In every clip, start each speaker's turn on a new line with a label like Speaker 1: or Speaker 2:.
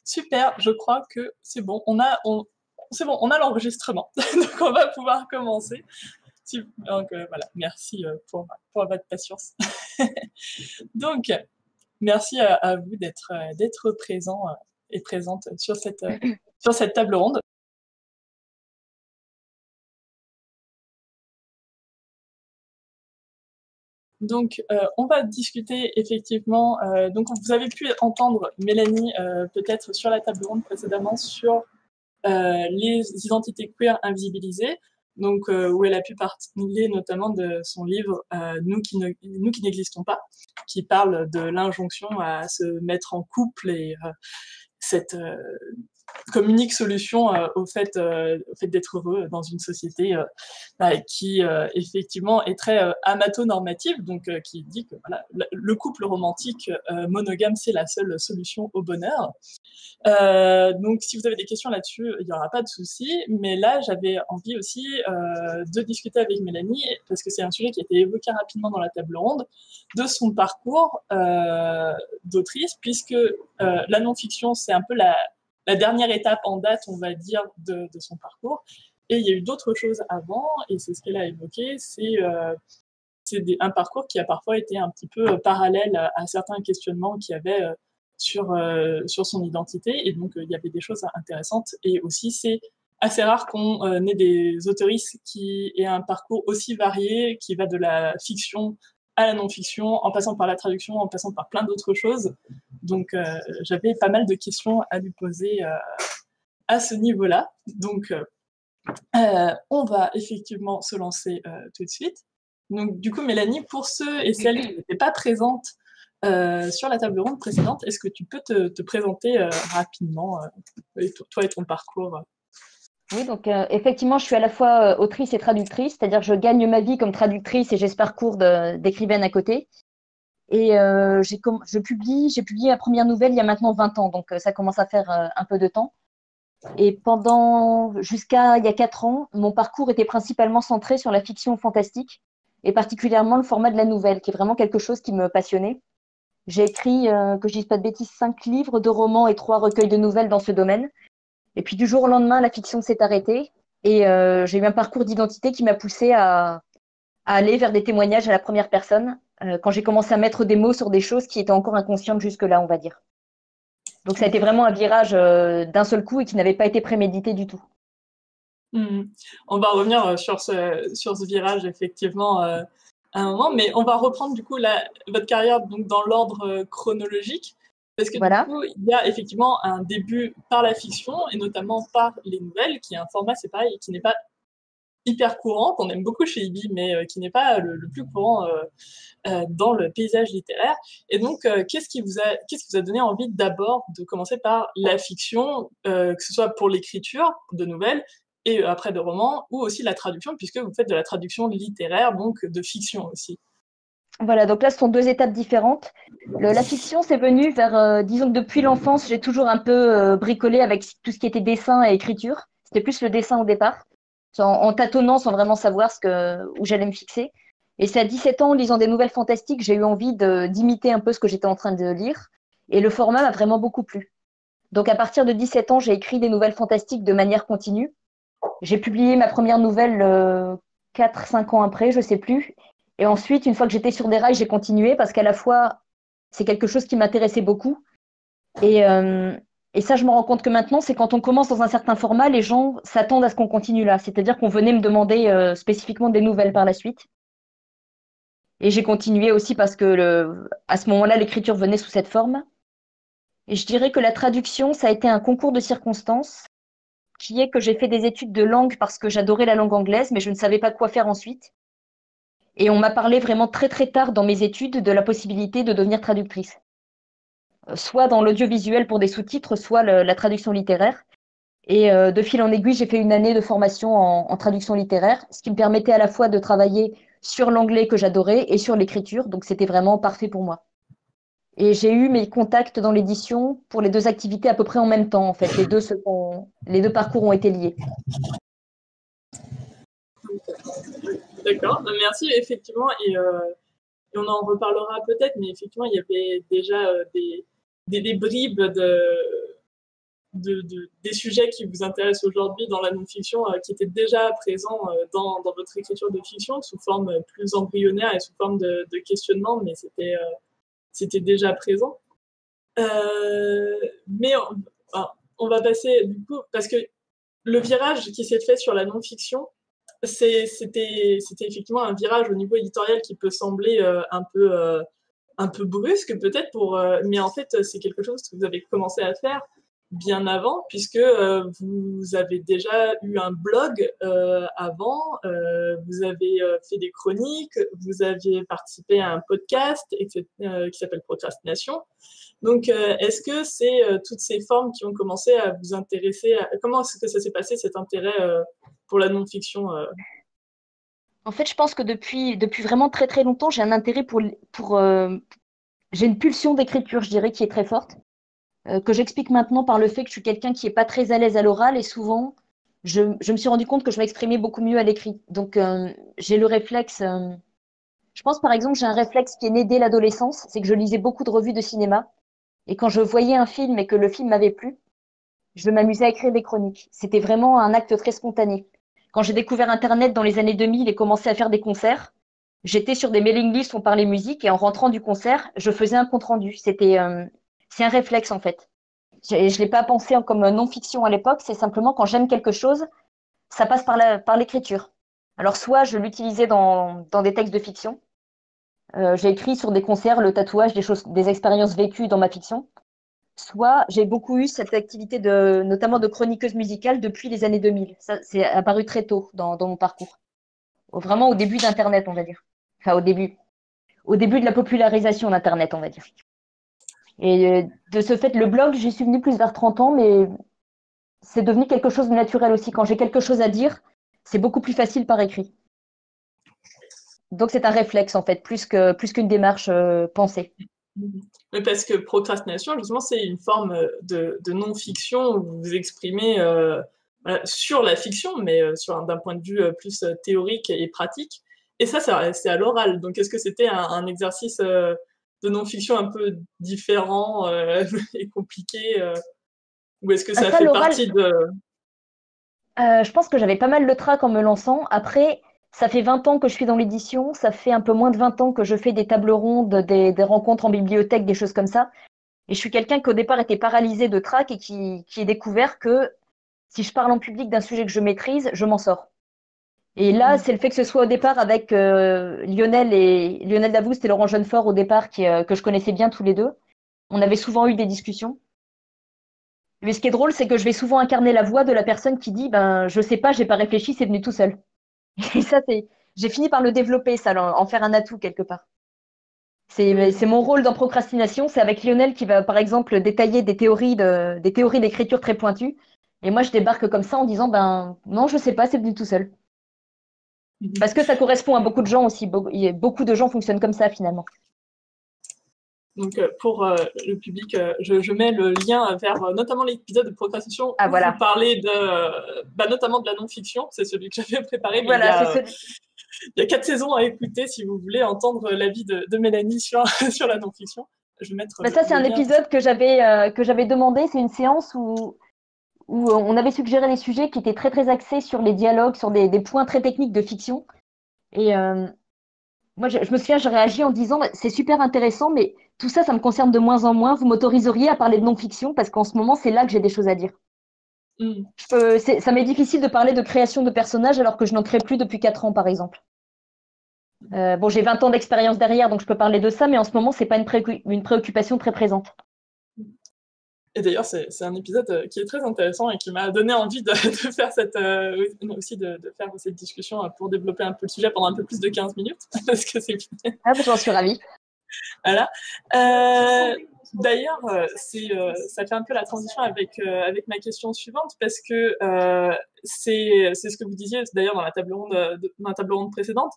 Speaker 1: Super, je crois que c'est bon. C'est bon, on a l'enregistrement. Donc, on va pouvoir commencer. Donc, voilà, merci pour votre patience. Donc, merci à vous d'être présent et présente sur cette table ronde. Donc, on va discuter effectivement. Donc, vous avez pu entendre Mélanie peut-être sur la table ronde précédemment sur les identités queer invisibilisées, donc où elle a pu parler notamment de son livre Nous qui n'existons pas, qui parle de l'injonction à se mettre en couple et cette comme unique solution au fait d'être heureux dans une société qui effectivement est très amato-normative, donc qui dit que voilà, le couple romantique monogame, c'est la seule solution au bonheur. Donc, si vous avez des questions là-dessus, il n'y aura pas de souci. Mais là, j'avais envie aussi de discuter avec Mélanie, parce que c'est un sujet qui a été évoqué rapidement dans la table ronde, de son parcours d'autrice, puisque la non-fiction, c'est un peu la dernière étape en date, on va dire, de son parcours. Et il y a eu d'autres choses avant, et c'est ce qu'elle a évoqué, c'est un parcours qui a parfois été un petit peu parallèle à certains questionnements qu'il y avait sur son identité, et donc il y avait des choses intéressantes. Et aussi, c'est assez rare qu'on ait des autoristes qui aient un parcours aussi varié, qui va de la fiction à la non-fiction, en passant par la traduction, en passant par plein d'autres choses. Donc, j'avais pas mal de questions à lui poser à ce niveau-là. Donc, on va effectivement se lancer tout de suite. Donc, du coup, Mélanie, pour ceux et celles qui n'étaient pas présentes sur la table ronde précédente, est-ce que tu peux te présenter rapidement, toi et ton parcours?
Speaker 2: Oui, donc effectivement, je suis à la fois autrice et traductrice, c'est-à-dire que je gagne ma vie comme traductrice et j'ai ce parcours d'écrivaine à côté. Et j'ai publié ma première nouvelle il y a maintenant 20 ans, donc ça commence à faire un peu de temps. Et jusqu'à il y a 4 ans, mon parcours était principalement centré sur la fiction fantastique, et particulièrement le format de la nouvelle, qui est vraiment quelque chose qui me passionnait. J'ai écrit, que je dise pas de bêtises, 5 livres de romans et 3 recueils de nouvelles dans ce domaine. Et puis du jour au lendemain, la fiction s'est arrêtée et j'ai eu un parcours d'identité qui m'a poussée à aller vers des témoignages à la première personne quand j'ai commencé à mettre des mots sur des choses qui étaient encore inconscientes jusque-là, on va dire. Donc ça a été vraiment un virage d'un seul coup et qui n'avait pas été prémédité du tout.
Speaker 1: On va revenir sur ce virage, effectivement, à un moment, mais on va reprendre du coup votre carrière donc, dans l'ordre chronologique, parce que
Speaker 2: Voilà.
Speaker 1: du coup, il y a effectivement un début par la fiction, et notamment par les nouvelles, qui est un format, c'est pareil, qui n'est pas hyper courant, qu'on aime beaucoup chez Ibi, mais qui n'est pas le plus courant dans le paysage littéraire. Et donc, qu'est-ce qui vous a donné envie d'abord de commencer par la fiction, que ce soit pour l'écriture de nouvelles et après de romans, ou aussi la traduction, puisque vous faites de la traduction littéraire, donc de fiction aussi.
Speaker 2: Voilà, donc là, ce sont 2 étapes différentes. La fiction, c'est venu disons que depuis l'enfance, j'ai toujours un peu bricolé avec tout ce qui était dessin et écriture. C'était plus le dessin au départ, en tâtonnant sans vraiment savoir où j'allais me fixer. Et c'est à 17 ans, en lisant des nouvelles fantastiques, j'ai eu envie d'imiter un peu ce que j'étais en train de lire. Et le format m'a vraiment beaucoup plu. Donc à partir de 17 ans, j'ai écrit des nouvelles fantastiques de manière continue. J'ai publié ma première nouvelle 4-5 ans après, je sais plus. Et ensuite, une fois que j'étais sur des rails, j'ai continué parce qu'à la fois, c'est quelque chose qui m'intéressait beaucoup. Et, euh, et ça, je me rends compte que maintenant, c'est quand on commence dans un certain format, les gens s'attendent à ce qu'on continue là. C'est-à-dire qu'on venait me demander spécifiquement des nouvelles par la suite. Et j'ai continué aussi parce que à ce moment-là, l'écriture venait sous cette forme. Et je dirais que la traduction, ça a été un concours de circonstances, qui est que j'ai fait des études de langue parce que j'adorais la langue anglaise, mais je ne savais pas quoi faire ensuite. Et on m'a parlé vraiment très très tard dans mes études de la possibilité de devenir traductrice. Soit dans l'audiovisuel pour des sous-titres, soit la traduction littéraire. Et de fil en aiguille, j'ai fait une année de formation en traduction littéraire, ce qui me permettait à la fois de travailler sur l'anglais que j'adorais et sur l'écriture. Donc c'était vraiment parfait pour moi. Et j'ai eu mes contacts dans l'édition pour les 2 activités à peu près en même temps, en fait. Les deux parcours ont été liés.
Speaker 1: D'accord, merci, effectivement, et on en reparlera peut-être, mais effectivement, il y avait déjà des bribes des sujets qui vous intéressent aujourd'hui dans la non-fiction, qui étaient déjà présents dans votre écriture de fiction, sous forme plus embryonnaire et sous forme de questionnement, mais c'était déjà présent. Mais on va passer, du coup, parce que le virage qui s'est fait sur la non-fiction, c'était effectivement un virage au niveau éditorial qui peut sembler un peu brusque peut-être, mais en fait, c'est quelque chose que vous avez commencé à faire bien avant, puisque vous avez déjà eu un blog avant, vous avez fait des chroniques, vous aviez participé à un podcast qui s'appelle Procrastination. Donc, est-ce que c'est toutes ces formes qui ont commencé à vous intéresser comment est-ce que ça s'est passé, cet intérêt pour la non-fiction
Speaker 2: En fait, je pense que depuis vraiment très très longtemps, j'ai un intérêt j'ai une pulsion d'écriture, je dirais, qui est très forte, que j'explique maintenant par le fait que je suis quelqu'un qui est pas très à l'aise à l'oral et souvent, je me suis rendu compte que je m'exprimais beaucoup mieux à l'écrit. Donc, j'ai le réflexe. Je pense par exemple, j'ai un réflexe qui est né dès l'adolescence, c'est que je lisais beaucoup de revues de cinéma et quand je voyais un film et que le film m'avait plu, je m'amusais à écrire des chroniques. C'était vraiment un acte très spontané. Quand j'ai découvert Internet dans les années 2000 et commencé à faire des concerts, j'étais sur des mailing lists où on parlait musique et en rentrant du concert, je faisais un compte-rendu. C'est un réflexe en fait. Je l'ai pas pensé comme non-fiction à l'époque, c'est simplement quand j'aime quelque chose, ça passe par l'écriture. Alors soit je l'utilisais dans des textes de fiction, j'ai écrit sur des concerts, le tatouage, des expériences vécues dans ma fiction. Soit j'ai beaucoup eu cette activité notamment de chroniqueuse musicale depuis les années 2000. Ça, c'est apparu très tôt dans mon parcours. Vraiment au début d'Internet, on va dire. Enfin, au début de la popularisation d'Internet, on va dire. Et de ce fait, le blog, j'y suis venue plus vers 30 ans, mais c'est devenu quelque chose de naturel aussi. Quand j'ai quelque chose à dire, c'est beaucoup plus facile par écrit. Donc c'est un réflexe, en fait, plus qu'une démarche pensée.
Speaker 1: Mais parce que procrastination, justement, c'est une forme de non-fiction où vous vous exprimez voilà, sur la fiction, mais d'un point de vue plus théorique et pratique. Et ça, c'est à l'oral. Donc, est-ce que c'était un exercice de non-fiction un peu différent et compliqué ou est-ce que ça
Speaker 2: Ça,
Speaker 1: fait
Speaker 2: l'oral,
Speaker 1: partie de...
Speaker 2: je pense que j'avais pas mal le trac en me lançant. Après, ça fait 20 ans que je suis dans l'édition, ça fait un peu moins de 20 ans que je fais des tables rondes, des rencontres en bibliothèque, des choses comme ça. Et je suis quelqu'un qui au départ était paralysé de trac et qui ait découvert que si je parle en public d'un sujet que je maîtrise, je m'en sors. Et là, c'est le fait que ce soit au départ avec Lionel Davoust et Laurent Jeunefort au départ que je connaissais bien tous les deux. On avait souvent eu des discussions. Mais ce qui est drôle, c'est que je vais souvent incarner la voix de la personne qui dit, ben, je sais pas, j'ai pas réfléchi, c'est venu tout seul. Et ça, j'ai fini par le développer, ça, en faire un atout quelque part. C'est mon rôle dans Procrastination. C'est avec Lionel qui va, par exemple, détailler des théories d'écriture très pointues. Et moi, je débarque comme ça en disant, ben, non, je sais pas, c'est venu tout seul. Parce que ça correspond à beaucoup de gens aussi. Beaucoup de gens fonctionnent comme ça, finalement.
Speaker 1: Donc, pour le public, je mets le lien vers notamment l'épisode de Procrastination
Speaker 2: Ah,
Speaker 1: où
Speaker 2: voilà.
Speaker 1: vous parlez notamment de la non-fiction. C'est celui que j'avais préparé, mais
Speaker 2: Voilà, c'est celui.
Speaker 1: il y a 4 saisons à écouter si vous voulez entendre l'avis de Mélanie sur, sur la non-fiction. Je vais mettre
Speaker 2: Ben, ça, c'est
Speaker 1: le
Speaker 2: un
Speaker 1: lien.
Speaker 2: épisode que j'avais demandé. C'est une séance où on avait suggéré des sujets qui étaient très, très axés sur les dialogues, sur des points très techniques de fiction. Et moi, je me souviens, j'ai réagi en disant, c'est super intéressant, mais tout ça, ça me concerne de moins en moins. Vous m'autoriseriez à parler de non-fiction parce qu'en ce moment, c'est là que j'ai des choses à dire. Ça m'est difficile de parler de création de personnages alors que je n'en crée plus depuis 4 ans, par exemple. Bon, j'ai 20 ans d'expérience derrière, donc je peux parler de ça, mais en ce moment, c'est pas une préoccupation très présente.
Speaker 1: Et d'ailleurs, c'est un épisode qui est très intéressant et qui m'a donné envie de faire aussi de faire cette discussion pour développer un peu le sujet pendant un peu plus de 15 minutes, parce que c'est...
Speaker 2: Ah, j'en suis ravie.
Speaker 1: Voilà. D'ailleurs, ça fait un peu la transition avec ma question suivante, parce que c'est ce que vous disiez d'ailleurs dans la table ronde précédente.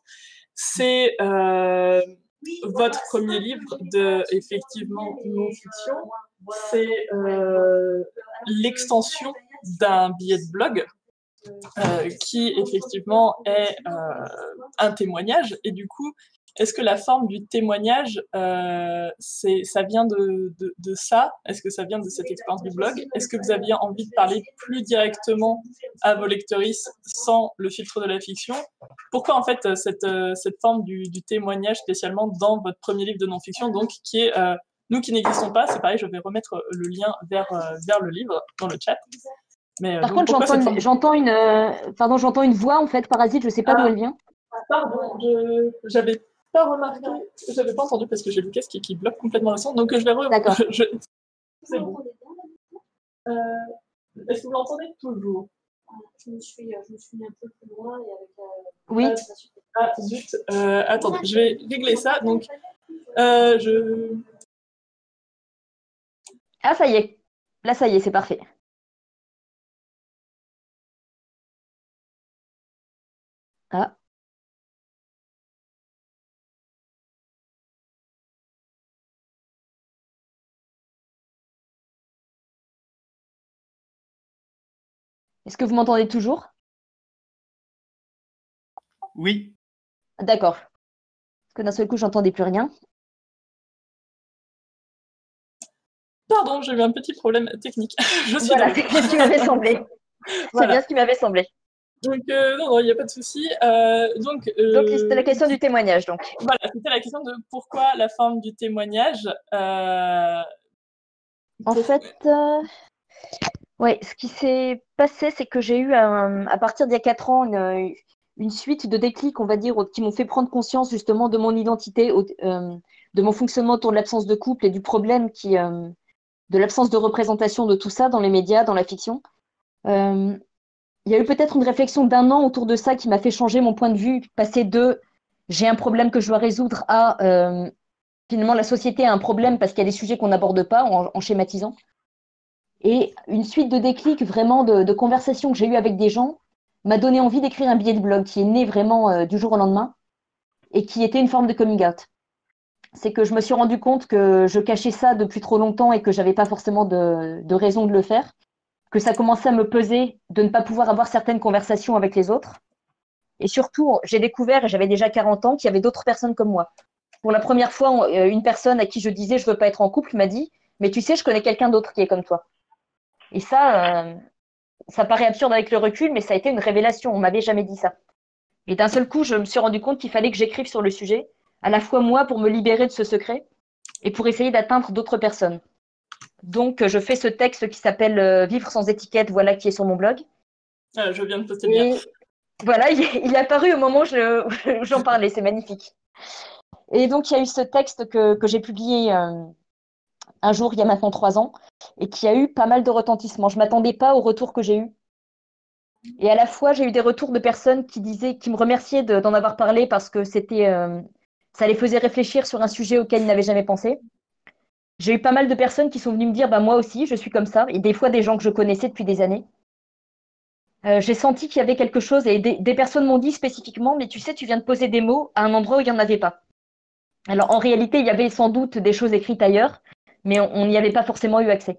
Speaker 1: C'est votre premier livre de effectivement non-fiction. C'est l'extension d'un billet de blog qui effectivement est un témoignage. Et du coup, est-ce que la forme du témoignage, ça vient de ça? Est-ce que ça vient de cette expérience du blog? Est-ce que vous aviez envie de parler plus directement à vos lectrices sans le filtre de la fiction? Pourquoi en fait cette forme du témoignage spécialement dans votre premier livre de non-fiction, donc qui est Nous qui n'existons pas? C'est pareil, je vais remettre le lien vers le livre dans le chat. Mais
Speaker 2: Par
Speaker 1: donc
Speaker 2: contre,
Speaker 1: pourquoi cette forme?
Speaker 2: j'entends une voix en fait parasite. Je sais pas d'où elle vient.
Speaker 1: Pardon, j'avais pas remarqué, j'avais pas entendu parce que j'ai le casque qui bloque complètement le son. Donc je vais
Speaker 2: D'accord.
Speaker 1: C'est bon. Est-ce que vous l'entendez toujours?
Speaker 3: Je me suis mis un peu plus loin et avec
Speaker 2: Oui.
Speaker 1: Ah zut. Attendez, je vais régler ça. Donc je.
Speaker 2: Ah, ça y est. Là, ça y est, c'est parfait. Ah. Est-ce que vous m'entendez toujours?
Speaker 4: Oui.
Speaker 2: D'accord. Parce que d'un seul coup, j'entendais plus rien.
Speaker 1: Pardon, j'ai eu un petit problème technique. Je suis
Speaker 2: Voilà,
Speaker 1: de
Speaker 2: c'est ce qui m'avait semblé. C'est
Speaker 1: Voilà.
Speaker 2: bien ce qui m'avait semblé.
Speaker 1: Donc non, il n'y a pas de souci.
Speaker 2: Donc, c'était la question du témoignage, donc.
Speaker 1: Voilà, c'était la question de pourquoi la forme du témoignage.
Speaker 2: En fait, ouais, ce qui s'est passé, c'est que j'ai eu, à partir d'il y a 4 ans, une suite de déclics, on va dire, qui m'ont fait prendre conscience justement de mon identité, de mon fonctionnement autour de l'absence de couple et du problème de l'absence de représentation de tout ça dans les médias, dans la fiction. Euh, il y a eu peut-être une réflexion d'1 an autour de ça qui m'a fait changer mon point de vue, passer de j'ai un problème que je dois résoudre à finalement la société a un problème parce qu'il y a des sujets qu'on n'aborde pas en schématisant. Et une suite de déclics, vraiment de conversations que j'ai eues avec des gens, m'a donné envie d'écrire un billet de blog qui est né vraiment du jour au lendemain et qui était une forme de coming out. C'est que je me suis rendu compte que je cachais ça depuis trop longtemps et que j'avais pas forcément de raison de le faire, que ça commençait à me peser de ne pas pouvoir avoir certaines conversations avec les autres. Et surtout, j'ai découvert, et j'avais déjà 40 ans, qu'il y avait d'autres personnes comme moi. Pour la première fois, une personne à qui je disais je veux pas être en couple m'a dit mais tu sais, je connais quelqu'un d'autre qui est comme toi. Et ça paraît absurde avec le recul, mais ça a été une révélation. On m'avait jamais dit ça. Et d'un seul coup, je me suis rendu compte qu'il fallait que j'écrive sur le sujet, à la fois moi pour me libérer de ce secret et pour essayer d'atteindre d'autres personnes. Donc, je fais ce texte qui s'appelle Vivre sans étiquette, voilà qui est sur mon blog.
Speaker 1: Je viens de poster le lien.
Speaker 2: Et voilà, il est apparu au moment où j'en parlais, c'est magnifique. Et donc, il y a eu ce texte que j'ai publié un jour, il y a maintenant 3 ans, et qui a eu pas mal de retentissement. Je m'attendais pas au retour que j'ai eu. Et à la fois, j'ai eu des retours de personnes qui me remerciaient d'en avoir parlé parce que ça les faisait réfléchir sur un sujet auquel ils n'avaient jamais pensé. J'ai eu pas mal de personnes qui sont venues me dire, bah moi aussi, je suis comme ça, et des fois des gens que je connaissais depuis des années. J'ai senti qu'il y avait quelque chose, et des personnes m'ont dit spécifiquement, mais tu sais, tu viens de poser des mots à un endroit où il n'y en avait pas. Alors en réalité, il y avait sans doute des choses écrites ailleurs, mais on n'y avait pas forcément eu accès.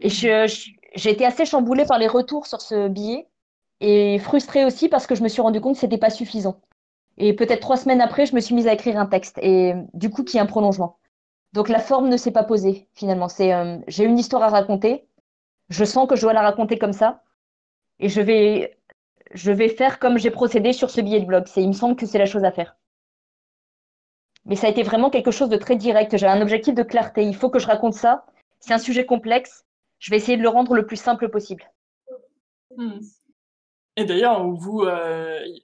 Speaker 2: Et j'ai été assez chamboulée par les retours sur ce billet, et frustrée aussi parce que je me suis rendu compte que c'était pas suffisant. Et peut-être 3 semaines après, je me suis mise à écrire un texte, et du coup, qui est un prolongement. Donc la forme ne s'est pas posée finalement. J'ai une histoire à raconter. Je sens que je dois la raconter comme ça, et je vais faire comme j'ai procédé sur ce billet de blog. Il me semble que c'est la chose à faire. Mais ça a été vraiment quelque chose de très direct. J'ai un objectif de clarté. Il faut que je raconte ça. C'est un sujet complexe. Je vais essayer de le rendre le plus simple possible.
Speaker 1: Et d'ailleurs,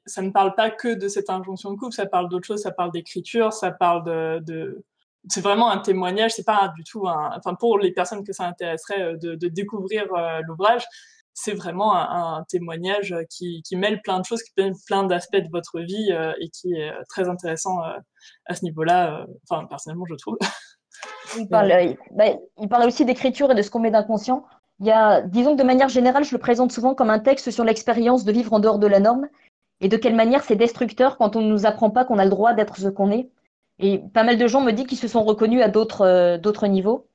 Speaker 1: ça ne parle pas que de cette injonction de couple, ça parle d'autre chose, ça parle d'écriture, ça parle c'est vraiment un témoignage, c'est pas du tout enfin, pour les personnes que ça intéresserait de découvrir l'ouvrage, c'est vraiment un témoignage qui mêle plein de choses, qui mêle plein d'aspects de votre vie et qui est très intéressant à ce niveau-là, enfin, personnellement, je trouve.
Speaker 2: Il parle aussi d'écriture et de ce qu'on met d'inconscient. Disons que de manière générale, je le présente souvent comme un texte sur l'expérience de vivre en dehors de la norme et de quelle manière c'est destructeur quand on ne nous apprend pas qu'on a le droit d'être ce qu'on est. Et pas mal de gens me disent qu'ils se sont reconnus à d'autres niveaux.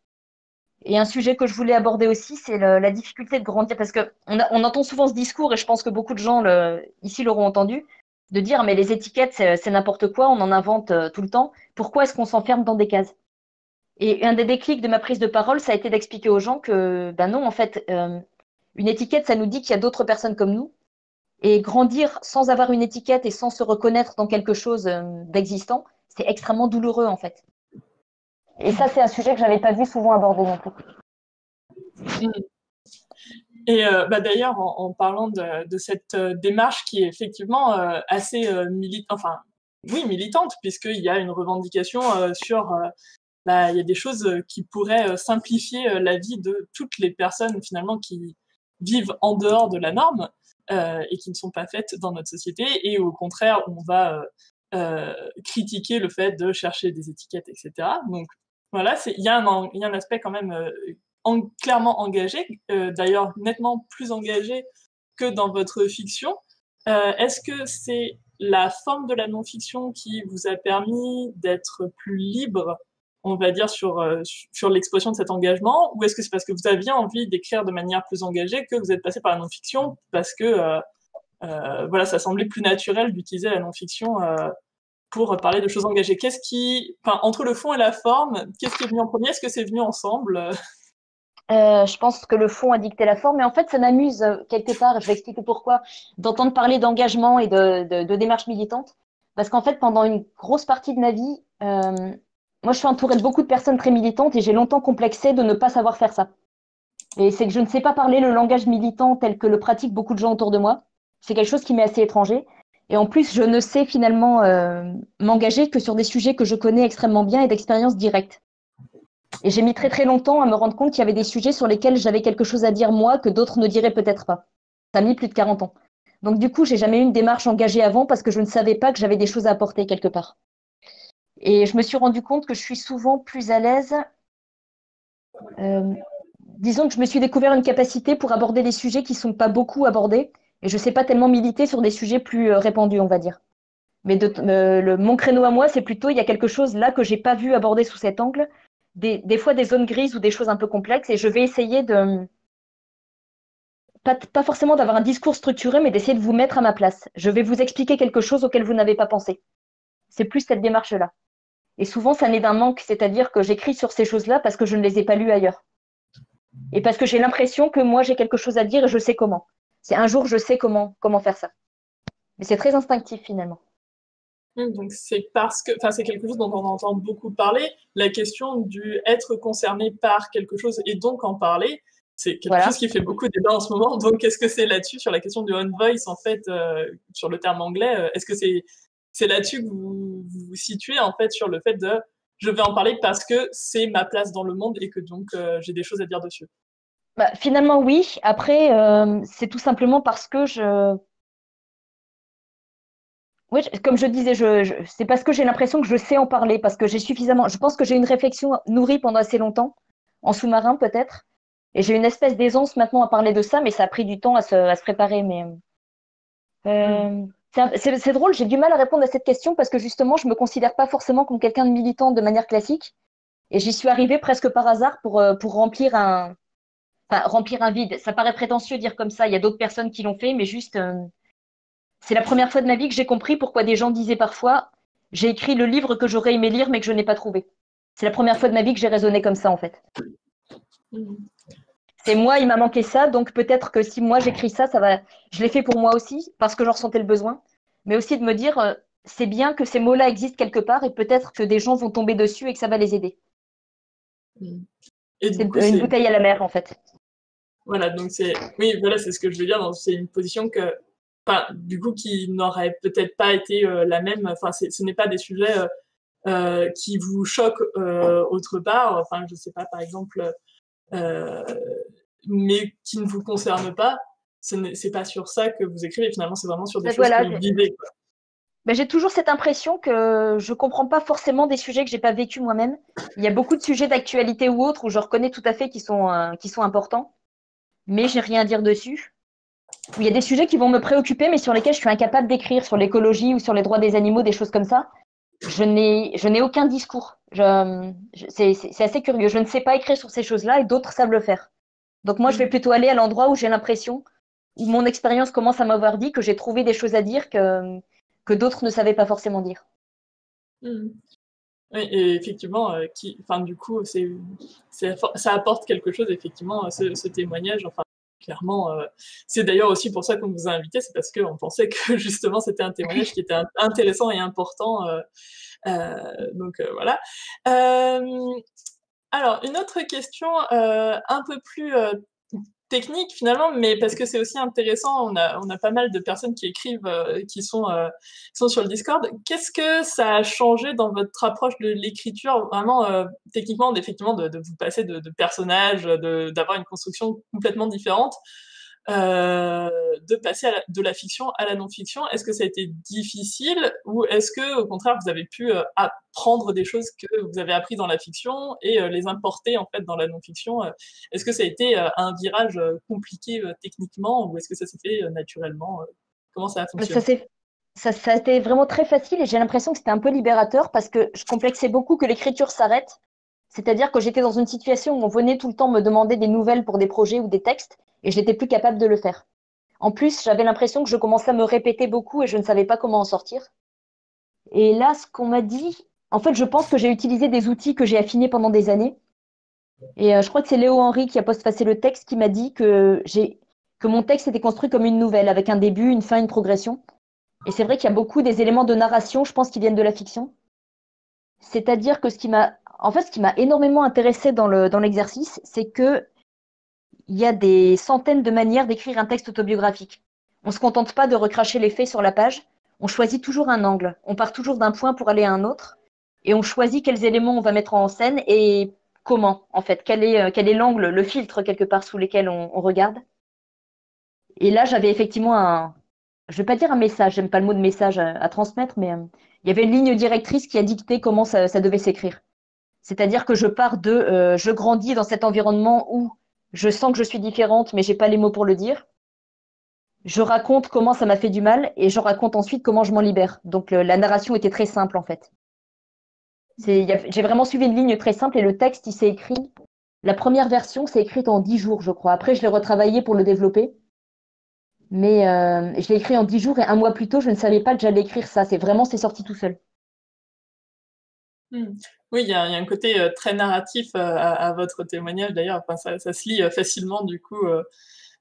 Speaker 2: Et un sujet que je voulais aborder aussi, c'est la difficulté de grandir, parce que on entend souvent ce discours, et je pense que beaucoup de gens ici l'auront entendu. De dire, mais les étiquettes, c'est n'importe quoi, on en invente tout le temps. Pourquoi est-ce qu'on s'enferme dans des cases? Et un des déclics de ma prise de parole, ça a été d'expliquer aux gens que, ben non, en fait, une étiquette, ça nous dit qu'il y a d'autres personnes comme nous. Et grandir sans avoir une étiquette et sans se reconnaître dans quelque chose d'existant, c'est extrêmement douloureux, en fait. Et ça, c'est un sujet que j'avais pas vu souvent abordé non plus.
Speaker 1: Et d'ailleurs, en parlant de cette démarche qui est effectivement assez militante, puisqu'il y a une revendication sur il y a des choses qui pourraient simplifier la vie de toutes les personnes finalement qui vivent en dehors de la norme et qui ne sont pas faites dans notre société, et au contraire, on va critiquer le fait de chercher des étiquettes, etc. Donc voilà, il y a un aspect quand même clairement engagé, d'ailleurs nettement plus engagé que dans votre fiction. Est-ce que c'est la forme de la non-fiction qui vous a permis d'être plus libre, on va dire, sur l'expression de cet engagement, ou est-ce que c'est parce que vous aviez envie d'écrire de manière plus engagée que vous êtes passé par la non-fiction, parce que ça semblait plus naturel d'utiliser la non-fiction pour parler de choses engagées? Entre le fond et la forme, qu'est-ce qui est venu en premier? Est-ce que c'est venu ensemble?
Speaker 2: Je pense que le fond a dicté la forme, mais en fait, ça m'amuse quelque part, je vais expliquer pourquoi, d'entendre parler d'engagement et de démarche militante. Parce qu'en fait, pendant une grosse partie de ma vie, moi, je suis entourée de beaucoup de personnes très militantes et j'ai longtemps complexé de ne pas savoir faire ça. Et c'est que je ne sais pas parler le langage militant tel que le pratiquent beaucoup de gens autour de moi. C'est quelque chose qui m'est assez étranger. Et en plus, je ne sais finalement m'engager que sur des sujets que je connais extrêmement bien et d'expérience directe. Et j'ai mis très très longtemps à me rendre compte qu'il y avait des sujets sur lesquels j'avais quelque chose à dire moi que d'autres ne diraient peut-être pas. Ça a mis plus de 40 ans. Donc du coup, j'ai jamais eu une démarche engagée avant parce que je ne savais pas que j'avais des choses à apporter quelque part. Et je me suis rendu compte que je suis souvent plus à l'aise. Disons que je me suis découvert une capacité pour aborder des sujets qui sont pas beaucoup abordés. Et je sais pas tellement militer sur des sujets plus répandus, on va dire. Mais mon créneau à moi, c'est plutôt il y a quelque chose là que j'ai pas vu aborder sous cet angle. Des fois des zones grises ou des choses un peu complexes, et je vais essayer de pas forcément d'avoir un discours structuré, mais d'essayer de vous mettre à ma place. Je vais vous expliquer quelque chose auquel vous n'avez pas pensé. C'est plus cette démarche-là. Et souvent, ça naît d'un manque, c'est-à-dire que j'écris sur ces choses-là parce que je ne les ai pas lues ailleurs. Et parce que j'ai l'impression que moi, j'ai quelque chose à dire et je sais comment. C'est un jour, je sais comment faire ça. Mais c'est très instinctif finalement.
Speaker 1: Donc c'est c'est quelque chose dont on entend beaucoup parler, la question du être concerné par quelque chose et donc en parler. C'est quelque chose qui fait beaucoup débat en ce moment. Donc est-ce que c'est là-dessus, sur la question du on voice, en fait, sur le terme anglais, est-ce que c'est là-dessus que vous vous situez, en fait, sur le fait de je vais en parler parce que c'est ma place dans le monde et que donc j'ai des choses à dire dessus?
Speaker 2: Finalement, oui. Après, c'est tout simplement parce que oui, comme je disais, c'est parce que j'ai l'impression que je sais en parler, parce que j'ai suffisamment. Je pense que j'ai une réflexion nourrie pendant assez longtemps, en sous-marin peut-être, et j'ai une espèce d'aisance maintenant à parler de ça, mais ça a pris du temps à se préparer. Mais c'est drôle, j'ai du mal à répondre à cette question parce que justement, je me considère pas forcément comme quelqu'un de militant de manière classique, et j'y suis arrivée presque par hasard pour remplir remplir un vide. Ça paraît prétentieux de dire comme ça. Il y a d'autres personnes qui l'ont fait, mais juste. C'est la première fois de ma vie que j'ai compris pourquoi des gens disaient parfois j'ai écrit le livre que j'aurais aimé lire mais que je n'ai pas trouvé. C'est la première fois de ma vie que j'ai raisonné comme ça en fait. C'est moi, il m'a manqué ça, donc peut-être que si moi j'écris ça, je l'ai fait pour moi aussi parce que j'en ressentais le besoin, mais aussi de me dire c'est bien que ces mots-là existent quelque part et peut-être que des gens vont tomber dessus et que ça va les aider.
Speaker 1: Et
Speaker 2: c'est une bouteille à la mer en fait.
Speaker 1: Voilà, donc c'est ce que je veux dire. C'est une position du coup, qui n'aurait peut-être pas été la même. Enfin, ce n'est pas des sujets qui vous choquent autre part. Enfin, je sais pas, par exemple, mais qui ne vous concernent pas. C'est pas sur ça que vous écrivez. Finalement, c'est vraiment sur des choses que vous vivez.
Speaker 2: J'ai toujours cette impression que je comprends pas forcément des sujets que j'ai pas vécu moi-même. Il y a beaucoup de sujets d'actualité ou autres où je reconnais tout à fait qui sont importants, mais j'ai rien à dire dessus. Il y a des sujets qui vont me préoccuper, mais sur lesquels je suis incapable d'écrire, sur l'écologie ou sur les droits des animaux, des choses comme ça. Je n'ai aucun discours. C'est assez curieux. Je ne sais pas écrire sur ces choses-là et d'autres savent le faire. Donc moi, je vais plutôt aller à l'endroit où j'ai l'impression, où mon expérience commence à m'avoir dit que j'ai trouvé des choses à dire que d'autres ne savaient pas forcément dire.
Speaker 1: Hmm. Oui, et effectivement, enfin, du coup, ça apporte quelque chose, effectivement, ce témoignage. Enfin, clairement, c'est d'ailleurs aussi pour ça qu'on vous a invité, c'est parce qu'on pensait que justement c'était un témoignage qui était intéressant et important. Donc voilà. Alors, une autre question un peu plus technique finalement, mais parce que c'est aussi intéressant, on a pas mal de personnes qui écrivent, qui sont sur le Discord. Qu'est-ce que ça a changé dans votre approche de l'écriture, vraiment techniquement, effectivement, de vous passer de personnages, d'avoir une construction complètement différente, de passer de la fiction à la non-fiction? Est-ce que ça a été difficile ou est-ce que au contraire vous avez pu apprendre des choses que vous avez appris dans la fiction et les importer en fait dans la non-fiction? Est-ce que ça a été un virage compliqué techniquement ou est-ce que ça s'est fait naturellement? Comment ça a
Speaker 2: Ça,
Speaker 1: fonctionné?
Speaker 2: ça a été vraiment très facile et j'ai l'impression que c'était un peu libérateur parce que je complexais beaucoup que l'écriture s'arrête. C'est-à-dire que j'étais dans une situation où on venait tout le temps me demander des nouvelles pour des projets ou des textes et je n'étais plus capable de le faire. En plus, j'avais l'impression que je commençais à me répéter beaucoup et je ne savais pas comment en sortir. Et là, ce qu'on m'a dit, en fait, je pense que j'ai utilisé des outils que j'ai affinés pendant des années. Et je crois que c'est Léo Henry qui a postfacé le texte qui m'a dit que mon texte était construit comme une nouvelle, avec un début, une fin, une progression. Et c'est vrai qu'il y a beaucoup des éléments de narration, je pense, qui viennent de la fiction. C'est-à-dire que ce qui m'a énormément intéressé dans l'exercice, c'est que il y a des centaines de manières d'écrire un texte autobiographique. On se contente pas de recracher les faits sur la page. On choisit toujours un angle. On part toujours d'un point pour aller à un autre. Et on choisit quels éléments on va mettre en scène et comment, en fait. Quel est l'angle, le filtre, quelque part, sous lesquels on regarde. Et là, j'avais effectivement je vais pas dire un message, j'aime pas le mot de message à transmettre, mais il y avait une ligne directrice qui a dicté comment ça devait s'écrire. C'est-à-dire que je pars je grandis dans cet environnement où je sens que je suis différente, mais j'ai pas les mots pour le dire. Je raconte comment ça m'a fait du mal et je raconte ensuite comment je m'en libère. Donc la narration était très simple en fait. J'ai vraiment suivi une ligne très simple et le texte, il s'est écrit. La première version s'est écrite en 10 jours, je crois. Après, je l'ai retravaillé pour le développer. Mais je l'ai écrit en 10 jours et un mois plus tôt, je ne savais pas que j'allais écrire ça. C'est sorti tout seul.
Speaker 1: Hmm. Oui, il y a un côté très narratif à votre témoignage d'ailleurs. Enfin, ça se lit facilement du coup.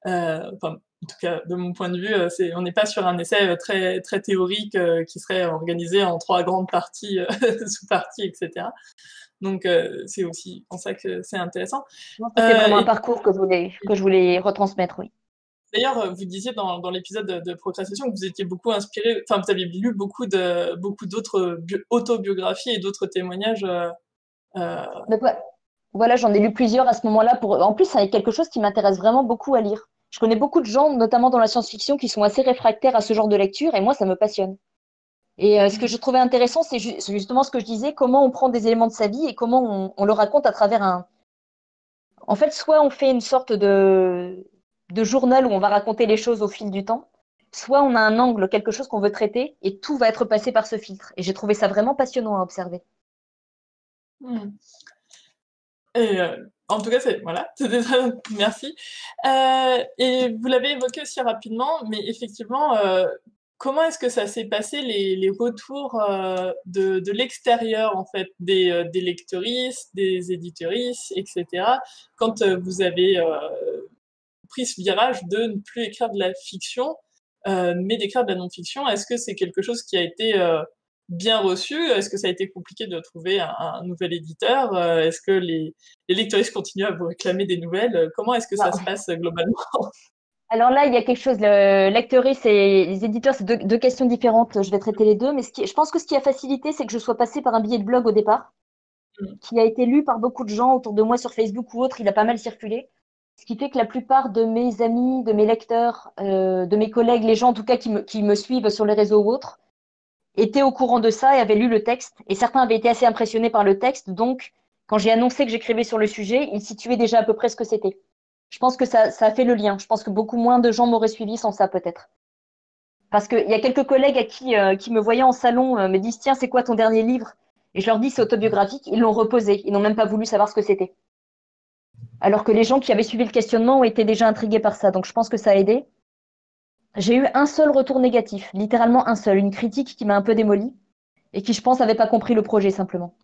Speaker 1: Enfin, en tout cas, de mon point de vue, on n'est pas sur un essai très très théorique qui serait organisé en trois grandes parties, sous-parties, etc. Donc, c'est aussi pour ça que c'est intéressant.
Speaker 2: C'était vraiment un
Speaker 1: Et
Speaker 2: parcours que je voulais retransmettre, oui.
Speaker 1: d'ailleurs, vous disiez dans l'épisode de Procrastination que vous étiez beaucoup inspiré, enfin, vous aviez lu beaucoup d'autres autobiographies et d'autres témoignages. Euh,
Speaker 2: Donc, voilà, j'en ai lu plusieurs à ce moment-là. En plus, c'est quelque chose qui m'intéresse vraiment beaucoup à lire. Je connais beaucoup de gens, notamment dans la science-fiction, qui sont assez réfractaires à ce genre de lecture, et moi, ça me passionne. Et ce que je trouvais intéressant, c'est justement ce que je disais, comment on prend des éléments de sa vie et comment on le raconte à travers un. En fait, soit on fait une sorte de journal où on va raconter les choses au fil du temps, soit on a un angle, quelque chose qu'on veut traiter, et tout va être passé par ce filtre. Et j'ai trouvé ça vraiment passionnant à observer.
Speaker 1: hmm. Et en tout cas, voilà, merci. Et vous l'avez évoqué aussi rapidement, mais effectivement, comment est-ce que ça s'est passé les retours de l'extérieur en fait, des lectrices, des éditrices, etc. Quand vous avez pris ce virage de ne plus écrire de la fiction, mais d'écrire de la non-fiction, est-ce que c'est quelque chose qui a été bien reçu? Est-ce que ça a été compliqué de trouver un nouvel éditeur? Est-ce que les lectrices continuent à vous réclamer des nouvelles? Comment est-ce que ça se passe globalement?
Speaker 2: Alors là, il y a quelque chose, le lectrice et les éditeurs, c'est deux questions différentes. Je vais traiter les deux, mais je pense que ce qui a facilité, c'est que je sois passée par un billet de blog au départ, qui a été lu par beaucoup de gens autour de moi sur Facebook ou autre. Il a pas mal circulé. Ce qui fait que la plupart de mes amis, de mes lecteurs, de mes collègues, les gens en tout cas qui me suivent sur les réseaux ou autres, étaient au courant de ça et avaient lu le texte. Et certains avaient été assez impressionnés par le texte. Donc, quand j'ai annoncé que j'écrivais sur le sujet, ils situaient déjà à peu près ce que c'était. Je pense que ça a fait le lien. Je pense que beaucoup moins de gens m'auraient suivi sans ça, peut-être. Parce qu'il y a quelques collègues qui me voyaient en salon me disent, tiens, c'est quoi ton dernier livre? Et je leur dis, c'est autobiographique. Ils l'ont reposé. Ils n'ont même pas voulu savoir ce que c'était. Alors que les gens qui avaient suivi le questionnement ont été déjà intrigués par ça. Donc, je pense que ça a aidé. J'ai eu un seul retour négatif, littéralement un seul, une critique qui m'a un peu démolie et qui, je pense, avait pas compris le projet simplement.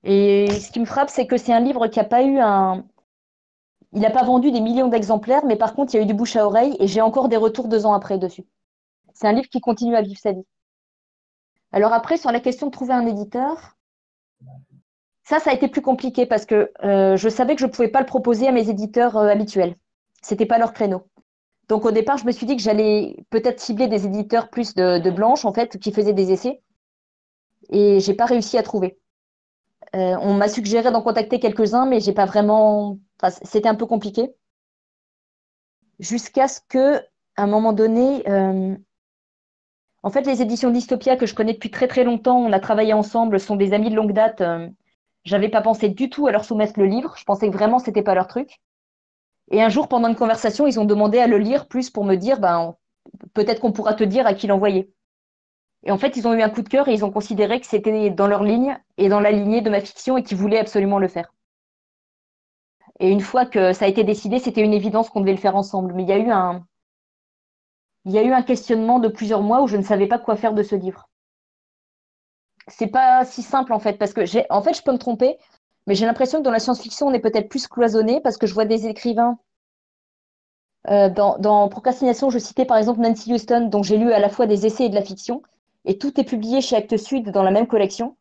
Speaker 2: Et ce qui me frappe, c'est que c'est un livre qui a pas eu un, il n'a pas vendu des millions d'exemplaires, mais par contre, il y a eu du bouche à oreille et j'ai encore des retours 2 ans après dessus. C'est un livre qui continue à vivre sa vie. Alors après, sur la question de trouver un éditeur, ça a été plus compliqué parce que je savais que je pouvais pas le proposer à mes éditeurs habituels. C'était pas leur créneau. Donc au départ, je me suis dit que j'allais peut-être cibler des éditeurs plus de blanches en fait, qui faisaient des essais, et j'ai pas réussi à trouver. On m'a suggéré d'en contacter quelques-uns, mais j'ai pas vraiment. Enfin, c'était un peu compliqué. Jusqu'à ce que, à un moment donné, en fait, les éditions Dystopia que je connais depuis très très longtemps, on a travaillé ensemble, sont des amis de longue date. J'avais pas pensé du tout à leur soumettre le livre. Je pensais que vraiment c'était pas leur truc. Et un jour, pendant une conversation, ils ont demandé à le lire plus pour me dire, ben, peut-être qu'on pourra te dire à qui l'envoyer. Et en fait, ils ont eu un coup de cœur et ils ont considéré que c'était dans leur ligne et dans la lignée de ma fiction et qu'ils voulaient absolument le faire. Et une fois que ça a été décidé, c'était une évidence qu'on devait le faire ensemble. Mais il y a eu un questionnement de plusieurs mois où je ne savais pas quoi faire de ce livre. C'est pas si simple en fait, parce que en fait, je peux me tromper, mais j'ai l'impression que dans la science-fiction, on est peut-être plus cloisonné parce que je vois des écrivains. Dans Procrastination, je citais par exemple Nancy Houston, dont j'ai lu à la fois des essais et de la fiction, et tout est publié chez Actes Sud dans la même collection,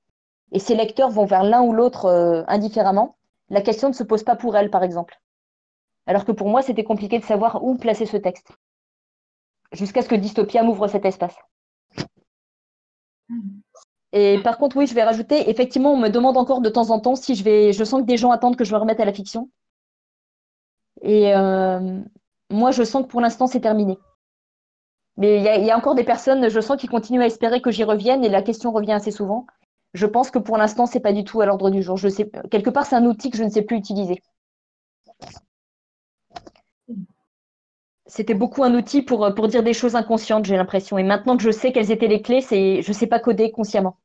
Speaker 2: et ses lecteurs vont vers l'un ou l'autre indifféremment. La question ne se pose pas pour elle, par exemple. Alors que pour moi, c'était compliqué de savoir où placer ce texte, jusqu'à ce que Dystopia m'ouvre cet espace. Et par contre, oui, je vais rajouter, effectivement, on me demande encore de temps en temps si je sens que des gens attendent que je me remette à la fiction. Et moi, je sens que pour l'instant, c'est terminé. Mais il y a encore des personnes, je sens, qui continuent à espérer que j'y revienne et la question revient assez souvent. Je pense que pour l'instant, c'est pas du tout à l'ordre du jour. Je sais, quelque part, c'est un outil que je ne sais plus utiliser. C'était beaucoup un outil pour dire des choses inconscientes, j'ai l'impression. Et maintenant que je sais quelles étaient les clés, je sais pas coder consciemment.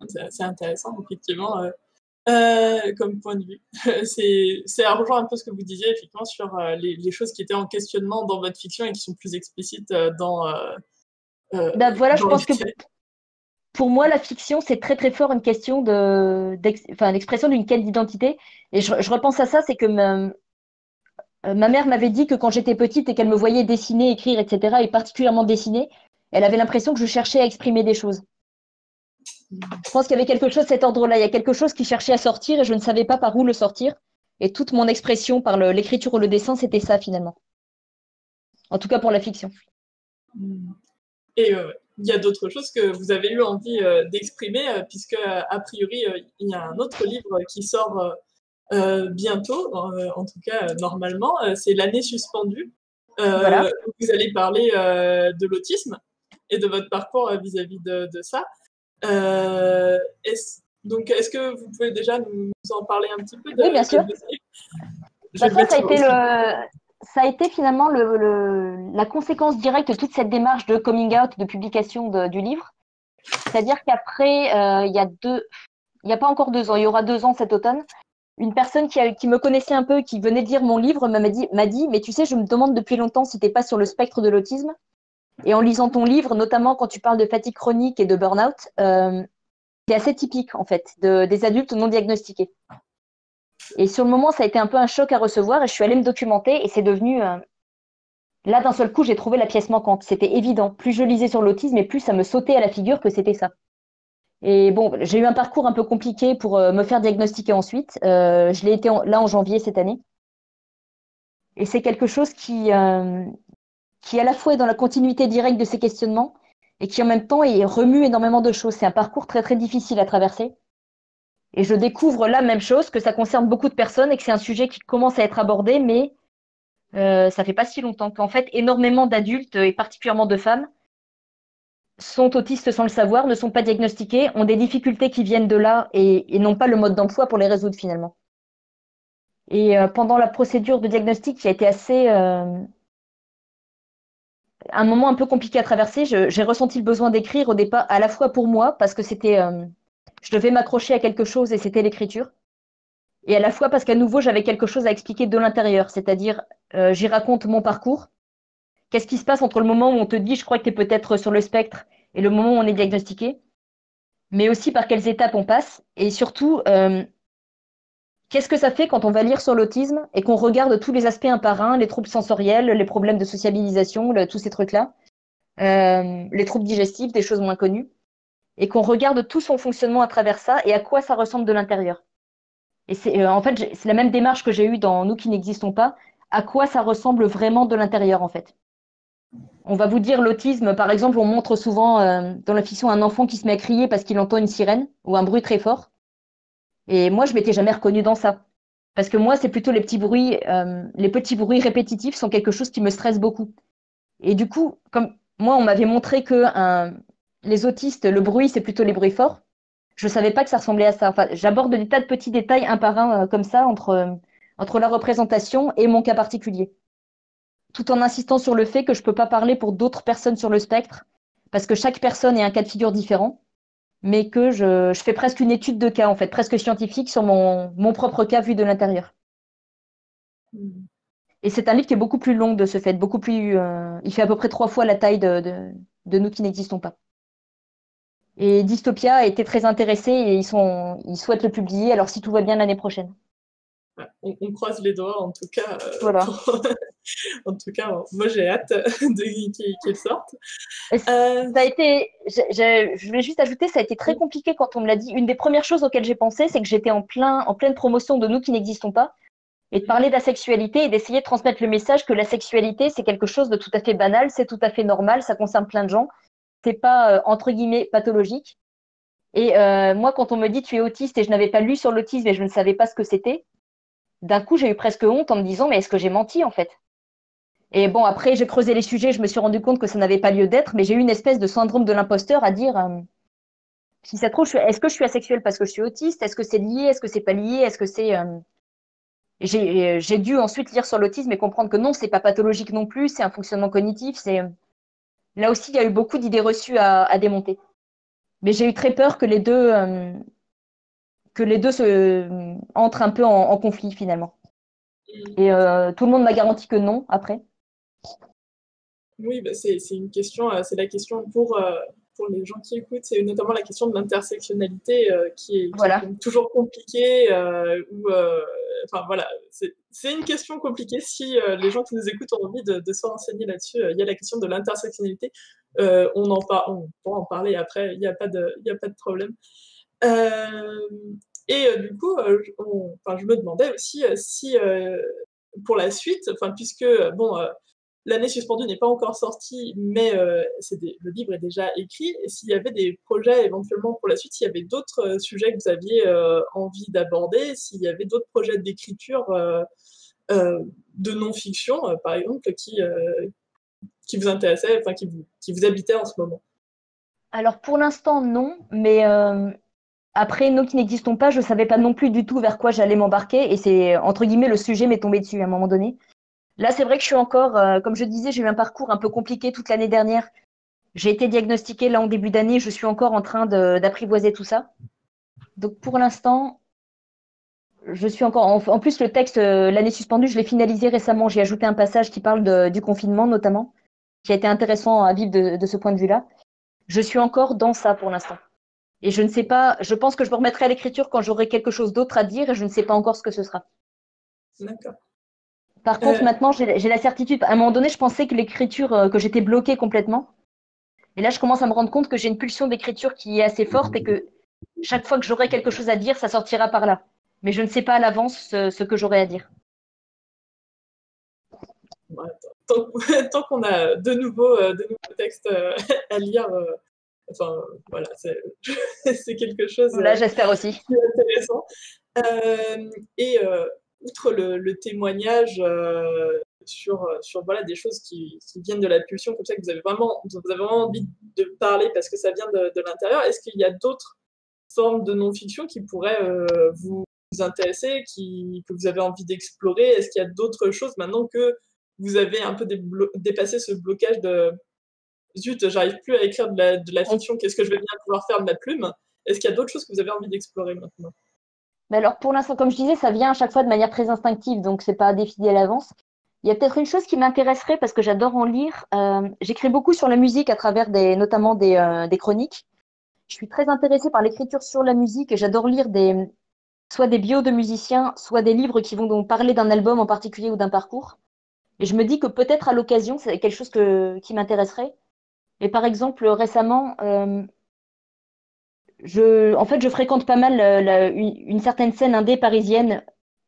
Speaker 1: C'est intéressant, effectivement, comme point de vue. Ça rejoint un peu ce que vous disiez, effectivement, sur les choses qui étaient en questionnement dans votre fiction et qui sont plus explicites
Speaker 2: Ben voilà, je
Speaker 1: dans
Speaker 2: pense que
Speaker 1: les...
Speaker 2: pour moi, la fiction, c'est très très fort une question l'expression d'une quête d'identité. Et je repense à ça, c'est que ma mère m'avait dit que quand j'étais petite et qu'elle me voyait dessiner, écrire, etc., et particulièrement dessiner, elle avait l'impression que je cherchais à exprimer des choses. Je pense qu'il y avait quelque chose de cet ordre-là. Il y a quelque chose qui cherchait à sortir et je ne savais pas par où le sortir. Et toute mon expression par l'écriture ou le dessin, c'était ça finalement. En tout cas pour la fiction.
Speaker 1: Et il y a d'autres choses que vous avez eu envie d'exprimer, puisque a priori, il y a un autre livre qui sort bientôt, en tout cas normalement, c'est L'année suspendue.
Speaker 2: Voilà.
Speaker 1: Vous allez parler de l'autisme et de votre parcours vis-à-vis de ça. Donc, est-ce que vous pouvez déjà nous en parler un petit peu
Speaker 2: Oui, bien sûr.
Speaker 1: Je vais
Speaker 2: Ça,
Speaker 1: le mettre
Speaker 2: ça a été finalement la conséquence directe de toute cette démarche de coming out, de publication du livre. C'est-à-dire qu'après, il y a pas encore 2 ans, il y aura 2 ans cet automne, une personne qui me connaissait un peu, qui venait de lire mon livre, m'a dit, mais tu sais, je me demande depuis longtemps si t'es pas sur le spectre de l'autisme. Et en lisant ton livre, notamment quand tu parles de fatigue chronique et de burn-out, c'est assez typique en fait des adultes non diagnostiqués. Et sur le moment, ça a été un peu un choc à recevoir et je suis allée me documenter et c'est devenu là d'un seul coup, j'ai trouvé la pièce manquante. C'était évident. Plus je lisais sur l'autisme et plus ça me sautait à la figure que c'était ça. Et bon, j'ai eu un parcours un peu compliqué pour me faire diagnostiquer ensuite. Je l'ai été là en janvier cette année. Et c'est quelque chose qui à la fois est dans la continuité directe de ces questionnements et qui en même temps remue énormément de choses. C'est un parcours très très difficile à traverser. Et je découvre la même chose, que ça concerne beaucoup de personnes et que c'est un sujet qui commence à être abordé, mais ça fait pas si longtemps qu'en fait énormément d'adultes et particulièrement de femmes sont autistes sans le savoir, ne sont pas diagnostiqués, ont des difficultés qui viennent de là et n'ont pas le mode d'emploi pour les résoudre finalement. Et pendant la procédure de diagnostic qui a été assez un moment un peu compliqué à traverser, j'ai ressenti le besoin d'écrire au départ, à la fois pour moi, parce que je devais m'accrocher à quelque chose et c'était l'écriture. et à la fois parce qu'à nouveau, j'avais quelque chose à expliquer de l'intérieur, c'est-à-dire j'y raconte mon parcours. Qu'est-ce qui se passe entre le moment où on te dit je crois que tu es peut-être sur le spectre et le moment où on est diagnostiqué, mais aussi par quelles étapes on passe et surtout qu'est-ce que ça fait quand on va lire sur l'autisme et qu'on regarde tous les aspects un par un, les troubles sensoriels, les problèmes de sociabilisation, tous ces trucs-là, les troubles digestifs, des choses moins connues, et qu'on regarde tout son fonctionnement à travers ça et à quoi ça ressemble de l'intérieur. Et c'est en fait c'est la même démarche que j'ai eue dans Nous qui n'existons pas, à quoi ça ressemble vraiment de l'intérieur en fait. On va vous dire l'autisme, par exemple, on montre souvent dans la fiction un enfant qui se met à crier parce qu'il entend une sirène ou un bruit très fort. Et moi, je m'étais jamais reconnue dans ça. Parce que moi, c'est plutôt les petits bruits répétitifs sont quelque chose qui me stresse beaucoup. Et du coup, comme moi, on m'avait montré que les autistes, le bruit, c'est plutôt les bruits forts. Je savais pas que ça ressemblait à ça. Enfin, j'aborde des tas de petits détails un par un comme ça entre la représentation et mon cas particulier. Tout en insistant sur le fait que je peux pas parler pour d'autres personnes sur le spectre, parce que chaque personne est un cas de figure différent, mais que je fais presque une étude de cas, en fait, presque scientifique sur mon propre cas vu de l'intérieur.
Speaker 1: Mm.
Speaker 2: Et c'est un livre qui est beaucoup plus long de ce fait, beaucoup plus. Il fait à peu près 3 fois la taille de Nous qui n'existons pas. Et Dystopia a été très intéressé et ils souhaitent le publier, alors si tout va bien l'année prochaine.
Speaker 1: Ouais, on croise les doigts, en tout cas.
Speaker 2: Voilà.
Speaker 1: En tout cas, moi, j'ai hâte qu'il sorte.
Speaker 2: Ça a été, je vais juste ajouter, ça a été très compliqué quand on me l'a dit. Une des premières choses auxquelles j'ai pensé, c'est que j'étais en pleine promotion de Nous qui n'existons pas et de parler d'asexualité et d'essayer de transmettre le message que la sexualité, c'est quelque chose de tout à fait banal, c'est tout à fait normal, ça concerne plein de gens. C'est pas, entre guillemets, pathologique. Et moi, quand on me dit tu es autiste et je n'avais pas lu sur l'autisme et je ne savais pas ce que c'était, d'un coup, j'ai eu presque honte en me disant mais est-ce que j'ai menti en fait? Et bon, après, j'ai creusé les sujets, je me suis rendu compte que ça n'avait pas lieu d'être, mais j'ai eu une espèce de syndrome de l'imposteur à dire si ça se trouve, est-ce que je suis asexuelle parce que je suis autiste? Est-ce que c'est lié? Est-ce que c'est pas lié? Est-ce que c'est j'ai dû ensuite lire sur l'autisme et comprendre que non, c'est pas pathologique non plus, c'est un fonctionnement cognitif. C'est là aussi, il y a eu beaucoup d'idées reçues à démonter. Mais j'ai eu très peur que les deux entrent un peu en conflit finalement. Et tout le monde m'a garanti que non après.
Speaker 1: Oui, bah c'est une question, c'est la question pour les gens qui écoutent, c'est notamment la question de l'intersectionnalité qui est
Speaker 2: Voilà.
Speaker 1: toujours compliquée. Enfin voilà, c'est une question compliquée. Si les gens qui nous écoutent ont envie de se renseigner là-dessus, il y a la question de l'intersectionnalité. On pourra en parler après, il n'y a pas de problème. Du coup, je me demandais aussi si pour la suite, enfin puisque bon. L'année suspendue n'est pas encore sortie, mais le livre est déjà écrit. Et s'il y avait des projets éventuellement pour la suite, s'il y avait d'autres sujets que vous aviez envie d'aborder, s'il y avait d'autres projets d'écriture de non-fiction, par exemple, qui vous intéressaient, enfin qui vous habitaient en ce moment.
Speaker 2: Alors pour l'instant non, mais après Nous qui n'existons pas, je savais pas non plus du tout vers quoi j'allais m'embarquer et c'est entre guillemets le sujet m'est tombé dessus à un moment donné. Là c'est vrai que je suis encore, comme je disais, j'ai eu un parcours un peu compliqué toute l'année dernière. J'ai été diagnostiquée là en début d'année, je suis encore en train d'apprivoiser tout ça. Donc pour l'instant, je suis encore. En plus le texte l'année suspendue, je l'ai finalisé récemment. J'ai ajouté un passage qui parle du confinement notamment, qui a été intéressant à vivre de ce point de vue-là. Je suis encore dans ça pour l'instant. Et je ne sais pas, je pense que je me remettrai à l'écriture quand j'aurai quelque chose d'autre à dire et je ne sais pas encore ce que ce sera.
Speaker 1: D'accord.
Speaker 2: Par contre, maintenant, j'ai la certitude. À un moment donné, je pensais que l'écriture, que j'étais bloquée complètement. Et là, je commence à me rendre compte que j'ai une pulsion d'écriture qui est assez forte et que chaque fois que j'aurai quelque chose à dire, ça sortira par là. Mais je ne sais pas à l'avance ce que j'aurai à dire.
Speaker 1: Ouais, tant qu'on a de nouveaux textes à lire, enfin voilà, c'est quelque chose
Speaker 2: Là, j'espère aussi.
Speaker 1: qui est intéressant. Outre le témoignage sur voilà, des choses qui viennent de la pulsion, comme ça que vous avez vraiment envie de parler parce que ça vient de l'intérieur, est-ce qu'il y a d'autres formes de non-fiction qui pourraient vous intéresser, que vous avez envie d'explorer? Est-ce qu'il y a d'autres choses maintenant que vous avez un peu dépassé ce blocage de zut, j'arrive plus à écrire de la fiction, qu'est-ce que je vais bien pouvoir faire de ma plume? Est-ce qu'il y a d'autres choses que vous avez envie d'explorer maintenant?
Speaker 2: Mais alors, pour l'instant, comme je disais, ça vient à chaque fois de manière très instinctive, donc c'est pas décidé à l'avance. Il y a peut-être une chose qui m'intéresserait parce que j'adore en lire. J'écris beaucoup sur la musique à travers notamment des chroniques. Je suis très intéressée par l'écriture sur la musique et j'adore lire soit des bios de musiciens, soit des livres qui vont donc parler d'un album en particulier ou d'un parcours. Et je me dis que peut-être à l'occasion, c'est quelque chose qui m'intéresserait. Et par exemple, récemment, en fait, je fréquente pas mal une certaine scène indé parisienne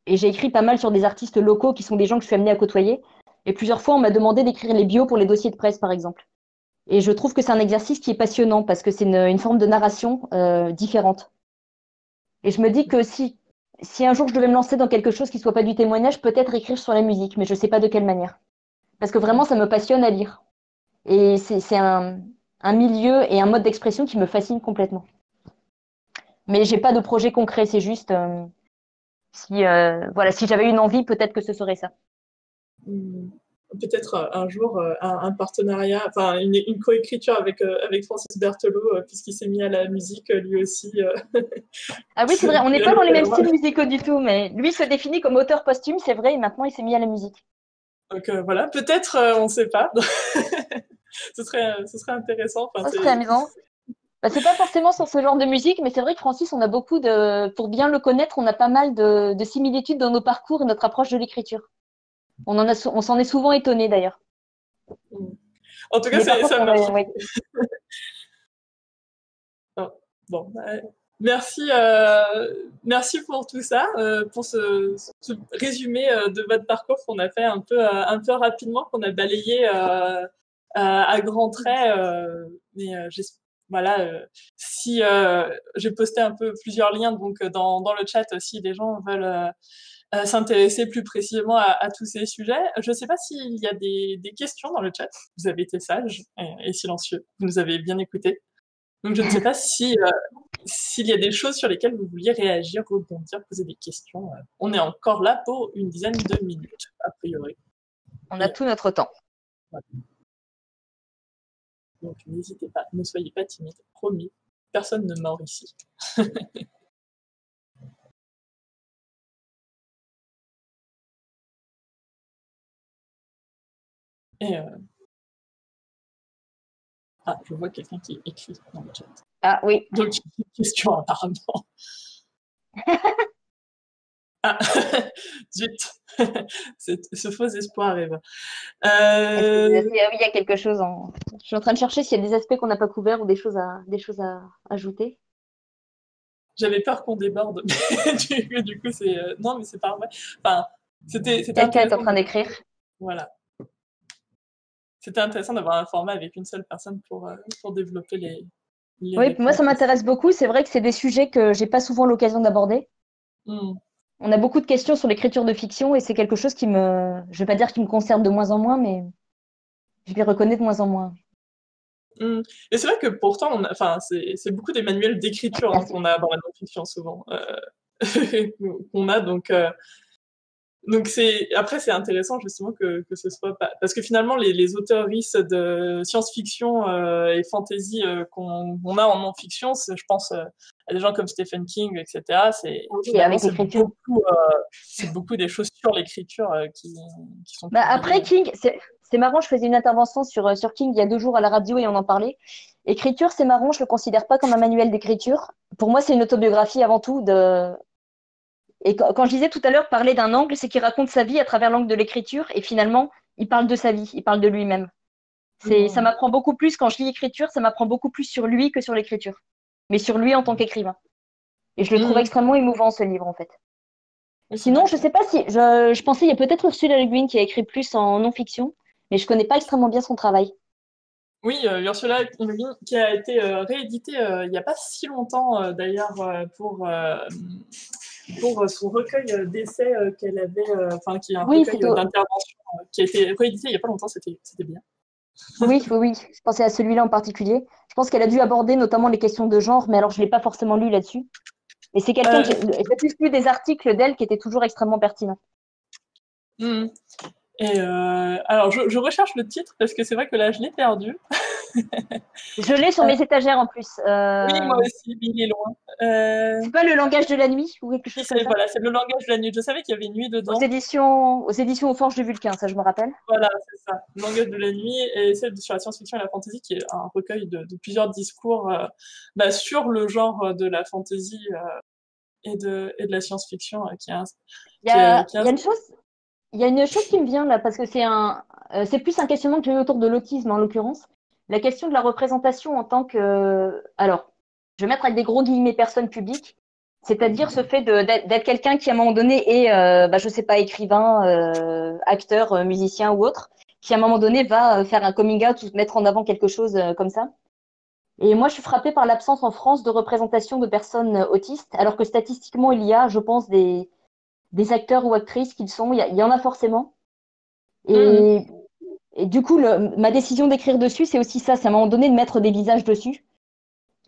Speaker 2: et j'ai écrit pas mal sur des artistes locaux qui sont des gens que je suis amenée à côtoyer. Et plusieurs fois, on m'a demandé d'écrire les bios pour les dossiers de presse, par exemple. Et je trouve que c'est un exercice qui est passionnant parce que c'est une forme de narration différente. Et je me dis que si un jour je devais me lancer dans quelque chose qui soit pas du témoignage, peut-être écrire sur la musique, mais je sais pas de quelle manière. Parce que vraiment, ça me passionne à lire. Et c'est un milieu et un mode d'expression qui me fascine complètement. Mais j'ai pas de projet concret, c'est juste si j'avais une envie, peut-être que ce serait ça.
Speaker 1: Hmm. Peut-être un jour un partenariat, enfin une coécriture avec Francis Berthelot, puisqu'il s'est mis à la musique lui aussi.
Speaker 2: Ah oui, c'est vrai, on n'est pas dans les mêmes styles musicaux du tout, mais lui se définit comme auteur posthume, c'est vrai, et maintenant il s'est mis à la musique.
Speaker 1: Donc voilà, peut-être, on ne sait pas. Ce serait intéressant. Enfin,
Speaker 2: Ça serait amusant. Bah, c'est pas forcément sur ce genre de musique, mais c'est vrai que Francis, on a pour bien le connaître, on a pas mal de similitudes dans nos parcours et notre approche de l'écriture. On s'en est souvent étonné d'ailleurs.
Speaker 1: En tout cas,
Speaker 2: Mais par contre,
Speaker 1: ça marche.
Speaker 2: ouais.
Speaker 1: Bon, merci pour tout ça, pour ce résumé de votre parcours qu'on a fait un peu rapidement, qu'on a balayé à grands traits. Mais voilà, si j'ai posté un peu plusieurs liens donc dans le chat si les gens veulent s'intéresser plus précisément à tous ces sujets. Je ne sais pas s'il y a des questions dans le chat. Vous avez été sages et silencieux. Vous nous avez bien écoutés. Donc je ne sais pas s'il y a des choses sur lesquelles vous vouliez réagir, rebondir, poser des questions. On est encore là pour une dizaine de minutes, a priori.
Speaker 2: On a tout notre temps.
Speaker 1: Voilà. Donc n'hésitez pas, ne soyez pas timide, promis. Personne ne mord ici. Et je vois quelqu'un qui écrit dans le chat.
Speaker 2: Ah oui.
Speaker 1: Donc une question apparemment. Ah, zut, ce faux espoir arrive.
Speaker 2: Oui, il y a quelque chose Je suis en train de chercher s'il y a des aspects qu'on n'a pas couverts ou des choses à ajouter.
Speaker 1: J'avais peur qu'on déborde, mais du coup, c'est... non, mais c'est pas vrai. Enfin, c'était
Speaker 2: Quelqu'un est en
Speaker 1: intéressant.
Speaker 2: train d'écrire.
Speaker 1: Voilà. C'était intéressant d'avoir un format avec une seule personne pour développer les
Speaker 2: Oui, moi, ça
Speaker 1: réponses.
Speaker 2: m'intéresse beaucoup. C'est vrai que c'est des sujets que j'ai pas souvent l'occasion d'aborder. On a beaucoup de questions sur l'écriture de fiction et c'est quelque chose je vais pas dire qui me concerne de moins en moins, mais je m'y reconnais de moins en moins.
Speaker 1: Et c'est vrai que pourtant, c'est beaucoup des manuels d'écriture qu'on a dans la non-fiction souvent. Qu'on a, donc après c'est intéressant justement que ce soit pas parce que finalement les auteuristes de science-fiction et fantasy qu'on a en non-fiction, je pense à des gens comme Stephen King, etc.
Speaker 2: Avec l'écriture.
Speaker 1: C'est beaucoup des choses sur l'écriture qui sont.
Speaker 2: Après King, c'est marrant. Je faisais une intervention sur King il y a 2 jours à la radio et on en parlait. Écriture, c'est marrant. Je le considère pas comme un manuel d'écriture. Pour moi, c'est une autobiographie avant tout Et quand je disais tout à l'heure parler d'un angle, c'est qu'il raconte sa vie à travers l'angle de l'écriture et finalement, il parle de sa vie, il parle de lui-même. Ça m'apprend beaucoup plus quand je lis écriture, ça m'apprend beaucoup plus sur lui que sur l'écriture, mais sur lui en tant qu'écrivain. Et je le trouve extrêmement émouvant ce livre en fait. Sinon, je sais pas si je pensais il y a peut-être Ursula Le Guin qui a écrit plus en non-fiction, mais je connais pas extrêmement bien son travail.
Speaker 1: Oui, Ursula Le Guin qui a été réédité il n'y a pas si longtemps d'ailleurs pour son recueil d'essais qu'elle avait, qui est un recueil d'intervention qui a été réédité il n'y a pas longtemps, c'était bien.
Speaker 2: Oui. Je pensais à celui-là en particulier. Je pense qu'elle a dû aborder notamment les questions de genre, mais alors je ne l'ai pas forcément lu là-dessus. Et c'est quelqu'un j'ai plus lu des articles d'elle qui étaient toujours extrêmement pertinents.
Speaker 1: Et alors, je recherche le titre parce que c'est vrai que là, je l'ai perdu.
Speaker 2: Je l'ai sur mes étagères en plus.
Speaker 1: Oui, moi aussi, mais il est loin.
Speaker 2: C'est pas le langage de la nuit ou quelque chose comme ça?
Speaker 1: Voilà, c'est le langage de la nuit. Je savais qu'il y avait nuit dedans.
Speaker 2: Aux éditions Aux Forges de Vulcain, ça je me rappelle.
Speaker 1: Voilà, c'est ça. Le langage de la nuit et celle sur la science-fiction et la fantasy, qui est un recueil de plusieurs discours sur le genre de la fantasy et de la science-fiction
Speaker 2: Il y a, il y a une chose, il y a une chose qui me vient là parce que c'est plus un questionnement que j'ai eu autour de l'autisme en l'occurrence. La question de la représentation en tant que, alors, je vais mettre avec des gros guillemets personne publique, c'est-à-dire ce fait d'être quelqu'un qui à un moment donné est, je sais pas, écrivain, acteur, musicien ou autre, qui à un moment donné va faire un coming out ou mettre en avant quelque chose comme ça. Et moi, je suis frappée par l'absence en France de représentation de personnes autistes, alors que statistiquement, il y a, je pense, des acteurs ou actrices qui le sont. Il y en a forcément.
Speaker 1: Mhm.
Speaker 2: Et, et du coup, ma décision d'écrire dessus, c'est aussi ça, c'est à un moment donné de mettre des visages dessus.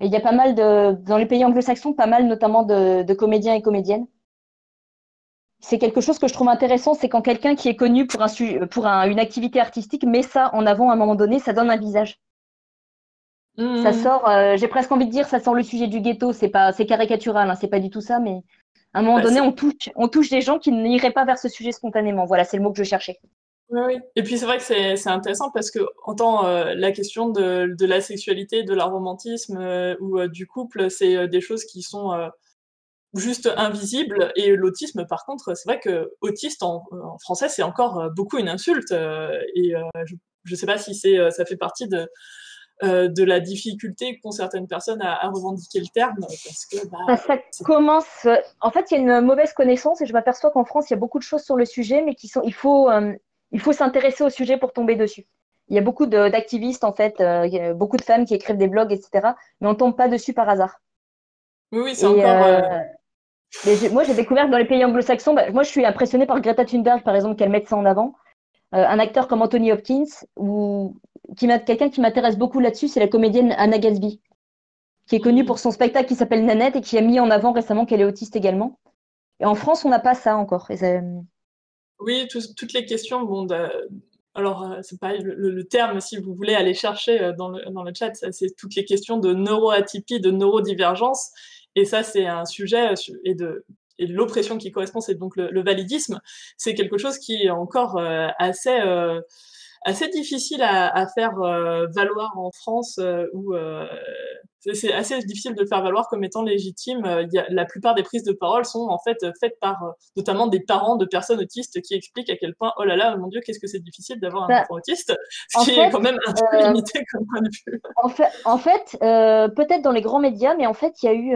Speaker 2: Et il y a pas mal dans les pays anglo-saxons, pas mal notamment de comédiens et comédiennes. C'est quelque chose que je trouve intéressant, c'est quand quelqu'un qui est connu une activité artistique met ça en avant à un moment donné, ça donne un visage. Ça
Speaker 1: Mhm.
Speaker 2: sort, j'ai presque envie de dire, ça sort le sujet du ghetto, c'est caricatural, hein, c'est pas du tout ça, mais à un moment
Speaker 1: Bah,
Speaker 2: donné, on touche des gens qui n'iraient pas vers ce sujet spontanément. Voilà, c'est le mot que je cherchais.
Speaker 1: oui, oui. Et puis c'est vrai que c'est intéressant parce que entend la question de la sexualité, de la romantisme ou du couple, c'est des choses qui sont juste invisibles. Et l'autisme, par contre, c'est vrai que autiste en français, c'est encore beaucoup une insulte. Je sais pas si ça fait partie de la difficulté qu'ont certaines personnes à revendiquer le terme parce que
Speaker 2: Ça commence. En fait, il y a une mauvaise connaissance et je m'aperçois qu'en France, il y a beaucoup de choses sur le sujet, mais il faut s'intéresser au sujet pour tomber dessus. Il y a beaucoup d'activistes, en fait, il y a beaucoup de femmes qui écrivent des blogs, etc., mais on tombe pas dessus par hasard.
Speaker 1: oui, oui, c'est
Speaker 2: Et
Speaker 1: encore
Speaker 2: mais moi, j'ai découvert que dans les pays anglo-saxons, moi, je suis impressionnée par Greta Thunberg, par exemple, qu'elle mette ça en avant. Un acteur comme Anthony Hopkins, ou quelqu'un qui m'intéresse beaucoup là-dessus, c'est la comédienne Anna Gatsby, qui est connue pour son spectacle qui s'appelle Nanette et qui a mis en avant récemment qu'elle est autiste également. Et en France, on n'a pas ça encore.
Speaker 1: oui, toutes les questions, bon, alors c'est pareil, le terme, si vous voulez aller chercher dans le chat, c'est toutes les questions de neuroatypie, de neurodivergence, et ça c'est un sujet et de l'oppression qui correspond, c'est donc le validisme, c'est quelque chose qui est encore assez difficile à faire valoir en France où c'est assez difficile de le faire valoir comme étant légitime. La plupart des prises de parole sont en fait faites par notamment des parents de personnes autistes qui expliquent à quel point, oh là là, mon Dieu, qu'est-ce que c'est difficile d'avoir un
Speaker 2: Ben,
Speaker 1: enfant autiste, ce
Speaker 2: en
Speaker 1: qui est
Speaker 2: fait,
Speaker 1: quand même un peu
Speaker 2: euh,
Speaker 1: limité comme point de vue.
Speaker 2: peut-être dans les grands médias, mais en fait, il y a eu,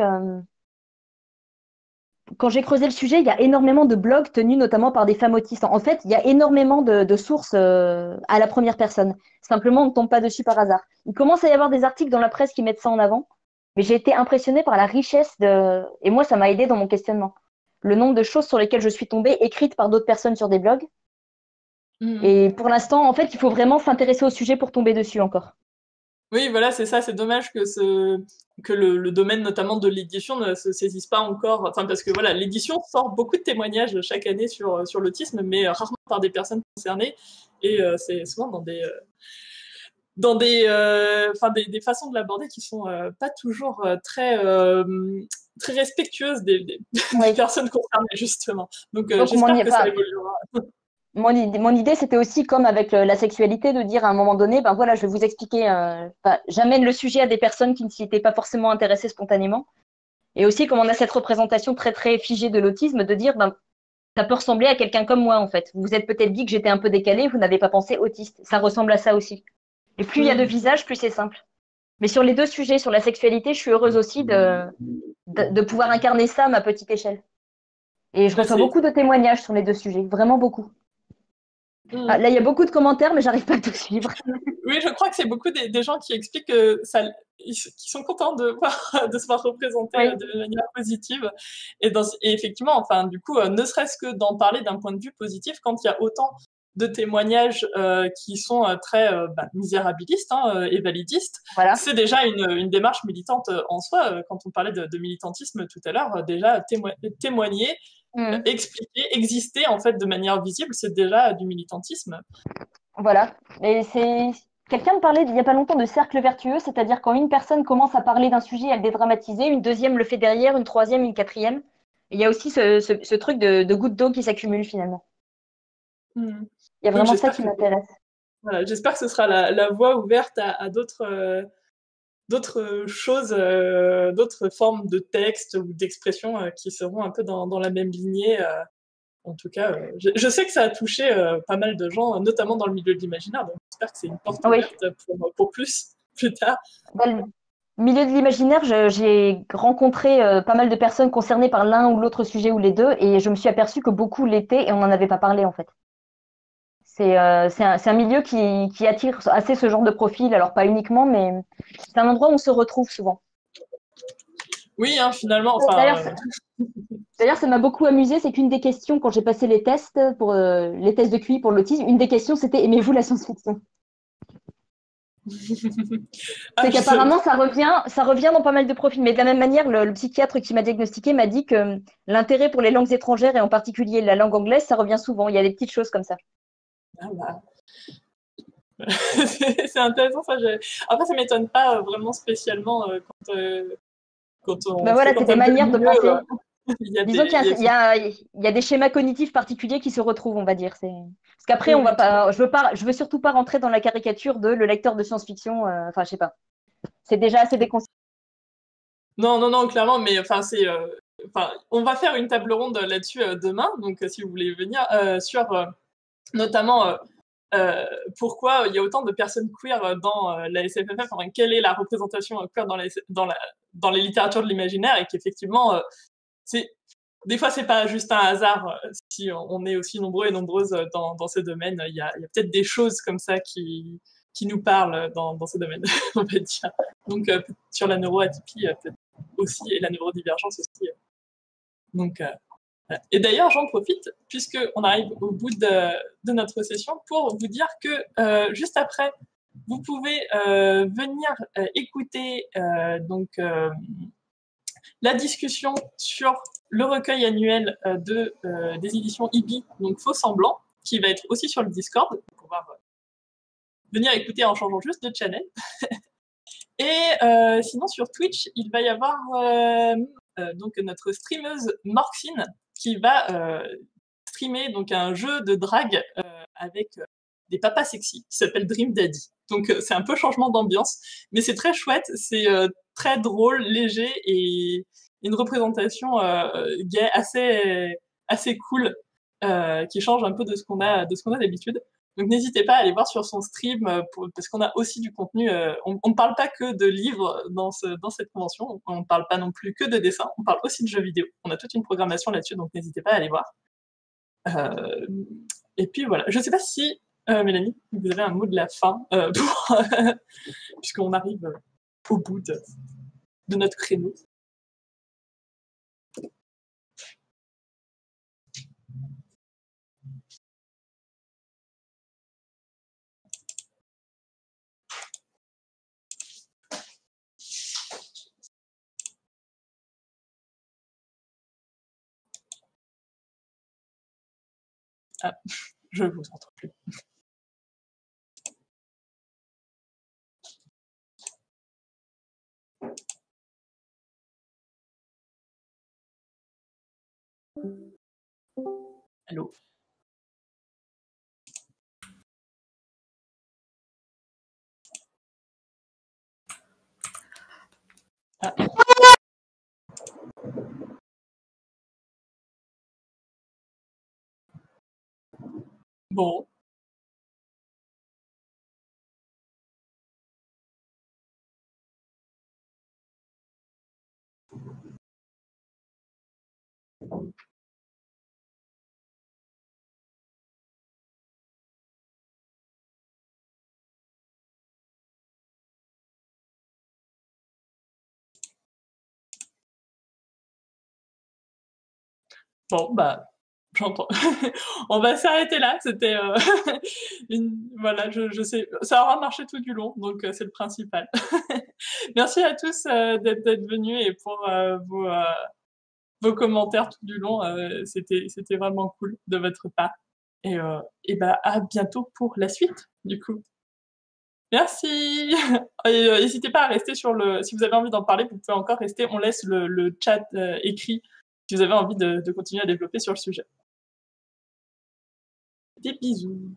Speaker 2: quand j'ai creusé le sujet, il y a énormément de blogs tenus notamment par des femmes autistes. En fait, il y a énormément de sources à la première personne. Simplement, on ne tombe pas dessus par hasard. Il commence à y avoir des articles dans la presse qui mettent ça en avant, mais j'ai été impressionnée par la richesse et moi, ça m'a aidé dans mon questionnement. Le nombre de choses sur lesquelles je suis tombée, écrites par d'autres personnes sur des blogs.
Speaker 1: Mhm.
Speaker 2: Et pour l'instant, en fait, il faut vraiment s'intéresser au sujet pour tomber dessus encore.
Speaker 1: Oui, voilà, c'est ça. C'est dommage que le domaine, notamment de l'édition, ne se saisisse pas encore. Enfin, parce que voilà, l'édition sort beaucoup de témoignages chaque année sur l'autisme, mais rarement par des personnes concernées. Et c'est souvent des façons de l'aborder qui sont pas toujours très respectueuses des
Speaker 2: Oui.
Speaker 1: personnes concernées, justement. Donc,
Speaker 2: Donc,
Speaker 1: j'espère que ça évoluera.
Speaker 2: mon idée, c'était aussi comme avec la sexualité, de dire à un moment donné, ben voilà, je vais vous expliquer, j'amène le sujet à des personnes qui ne s'y étaient pas forcément intéressées spontanément. Et aussi, comme on a cette représentation très, très figée de l'autisme, de dire, ben, ça peut ressembler à quelqu'un comme moi, en fait. Vous vous êtes peut-être dit que j'étais un peu décalée, vous n'avez pas pensé autiste. Ça ressemble à ça aussi. Et plus il y a de
Speaker 1: Mm.
Speaker 2: visages, plus c'est simple. Mais sur les deux sujets, sur la sexualité, je suis heureuse aussi de pouvoir incarner ça à ma petite échelle. Et je
Speaker 1: Là,
Speaker 2: reçois beaucoup de témoignages sur les deux sujets, vraiment beaucoup. Ah,
Speaker 1: Mm.
Speaker 2: là, il y a beaucoup de commentaires, mais j'arrive pas à tout suivre.
Speaker 1: Oui, je crois que c'est beaucoup des gens qui expliquent qui sont contents de se voir représentés
Speaker 2: Oui,
Speaker 1: de manière positive. Et effectivement, enfin, du coup, ne serait-ce que d'en parler d'un point de vue positif, quand il y a autant de témoignages qui sont très misérabilistes et validistes,
Speaker 2: voilà.
Speaker 1: c'est déjà une démarche militante en soi. Quand on parlait de militantisme tout à l'heure, déjà témoigner,
Speaker 2: Mm.
Speaker 1: expliquer, exister en fait de manière visible, c'est déjà du militantisme.
Speaker 2: Voilà. Mais c'est Quelqu'un me parlait il n'y a pas longtemps de cercle vertueux, c'est-à-dire quand une personne commence à parler d'un sujet, à le dédramatiser, une deuxième le fait derrière, une troisième, une quatrième. Et il y a aussi ce truc de gouttes d'eau qui s'accumulent finalement.
Speaker 1: Hmm.
Speaker 2: Il y a
Speaker 1: Donc
Speaker 2: vraiment ça qui m'intéresse.
Speaker 1: voilà, j'espère que ce sera la voie ouverte à d'autres choses, d'autres formes de texte ou d'expression qui seront un peu dans la même lignée. En tout cas, je sais que ça a touché pas mal de gens, notamment dans le milieu de l'imaginaire, donc j'espère que c'est une porte
Speaker 2: Oui,
Speaker 1: ouverte pour plus tard.
Speaker 2: dans le milieu de l'imaginaire, j'ai rencontré pas mal de personnes concernées par l'un ou l'autre sujet ou les deux, et je me suis aperçue que beaucoup l'étaient et on n'en avait pas parlé en fait. C'est un milieu qui attire assez ce genre de profil, alors pas uniquement, mais c'est un endroit où on se retrouve souvent.
Speaker 1: Oui, hein, finalement, enfin,
Speaker 2: D'ailleurs, D'ailleurs, ça m'a beaucoup amusé, c'est qu'une des questions, quand j'ai passé les tests pour les tests de QI pour l'autisme, une des questions c'était aimez-vous la science-fiction?
Speaker 1: ah,
Speaker 2: C'est qu'apparemment ça revient dans pas mal de profils. Mais de la même manière, le psychiatre qui m'a diagnostiqué m'a dit que l'intérêt pour les langues étrangères et en particulier la langue anglaise, ça revient souvent. Il y a des petites choses comme ça.
Speaker 1: ah, bah, c'est intéressant ça. Après, ça m'étonne pas vraiment spécialement quand
Speaker 2: Ben
Speaker 1: on
Speaker 2: voilà, c'est
Speaker 1: fréquente
Speaker 2: des
Speaker 1: un peu le
Speaker 2: manières de
Speaker 1: milieu.
Speaker 2: penser.
Speaker 1: Il y a
Speaker 2: Disons
Speaker 1: des, il y a...
Speaker 2: il y a des schémas cognitifs particuliers qui se retrouvent, on va dire. Parce qu'après,
Speaker 1: Oui,
Speaker 2: on va
Speaker 1: oui,
Speaker 2: pas, je veux surtout pas rentrer dans la caricature de le lecteur de science-fiction. Enfin, je sais pas. C'est déjà assez déconseillé.
Speaker 1: non, non, non, clairement, mais enfin, enfin, on va faire une table ronde là-dessus demain, donc si vous voulez venir, sur notamment pourquoi il y a autant de personnes queer dans la SFFF, enfin, quelle est la représentation queer dans les littératures de l'imaginaire, et qu'effectivement, c'est des fois, c'est pas juste un hasard si on est aussi nombreux et nombreuses dans ces domaines. Il y a peut-être des choses comme ça qui nous parlent dans ces domaines, on va dire. Donc, sur la neuroatypie, peut-être aussi, et la neurodivergence aussi. Donc, voilà. Et d'ailleurs, j'en profite, puisqu'on arrive au bout de notre session, pour vous dire que juste après, vous pouvez venir écouter la discussion sur le recueil annuel des éditions IBI, donc Faux Semblant, qui va être aussi sur le Discord, pour pouvoir venir écouter en changeant juste de channel. Et sinon, sur Twitch, il va y avoir donc notre streameuse Morxine qui va streamer donc un jeu de drague avec des papas sexy qui s'appelle Dream Daddy. Donc c'est un peu changement d'ambiance, mais c'est très chouette, c'est très drôle, léger et une représentation gay assez cool qui change un peu de ce qu'on a d'habitude. Donc n'hésitez pas à aller voir sur son stream parce qu'on a aussi du contenu. On ne parle pas que de livres dans cette convention. On ne parle pas non plus que de dessins. On parle aussi de jeux vidéo. On a toute une programmation là-dessus, donc n'hésitez pas à aller voir. Euh, et puis voilà. Je ne sais pas si Mélanie, vous avez un mot de la fin puisqu'on arrive au bout de notre créneau. Ah, je vous entends plus. Allô. Ah. Bon. Bon, bah, j'entends. On va s'arrêter là. C'était voilà, je sais, ça aura marché tout du long, donc c'est le principal. Merci à tous d'être venus et pour vos commentaires tout du long. C'était vraiment cool de votre part. Et bah à bientôt pour la suite, du coup. Merci. Et, n'hésitez pas à rester sur le. Si vous avez envie d'en parler, vous pouvez encore rester. On laisse le chat écrit si vous avez envie de continuer à développer sur le sujet. Des bisous.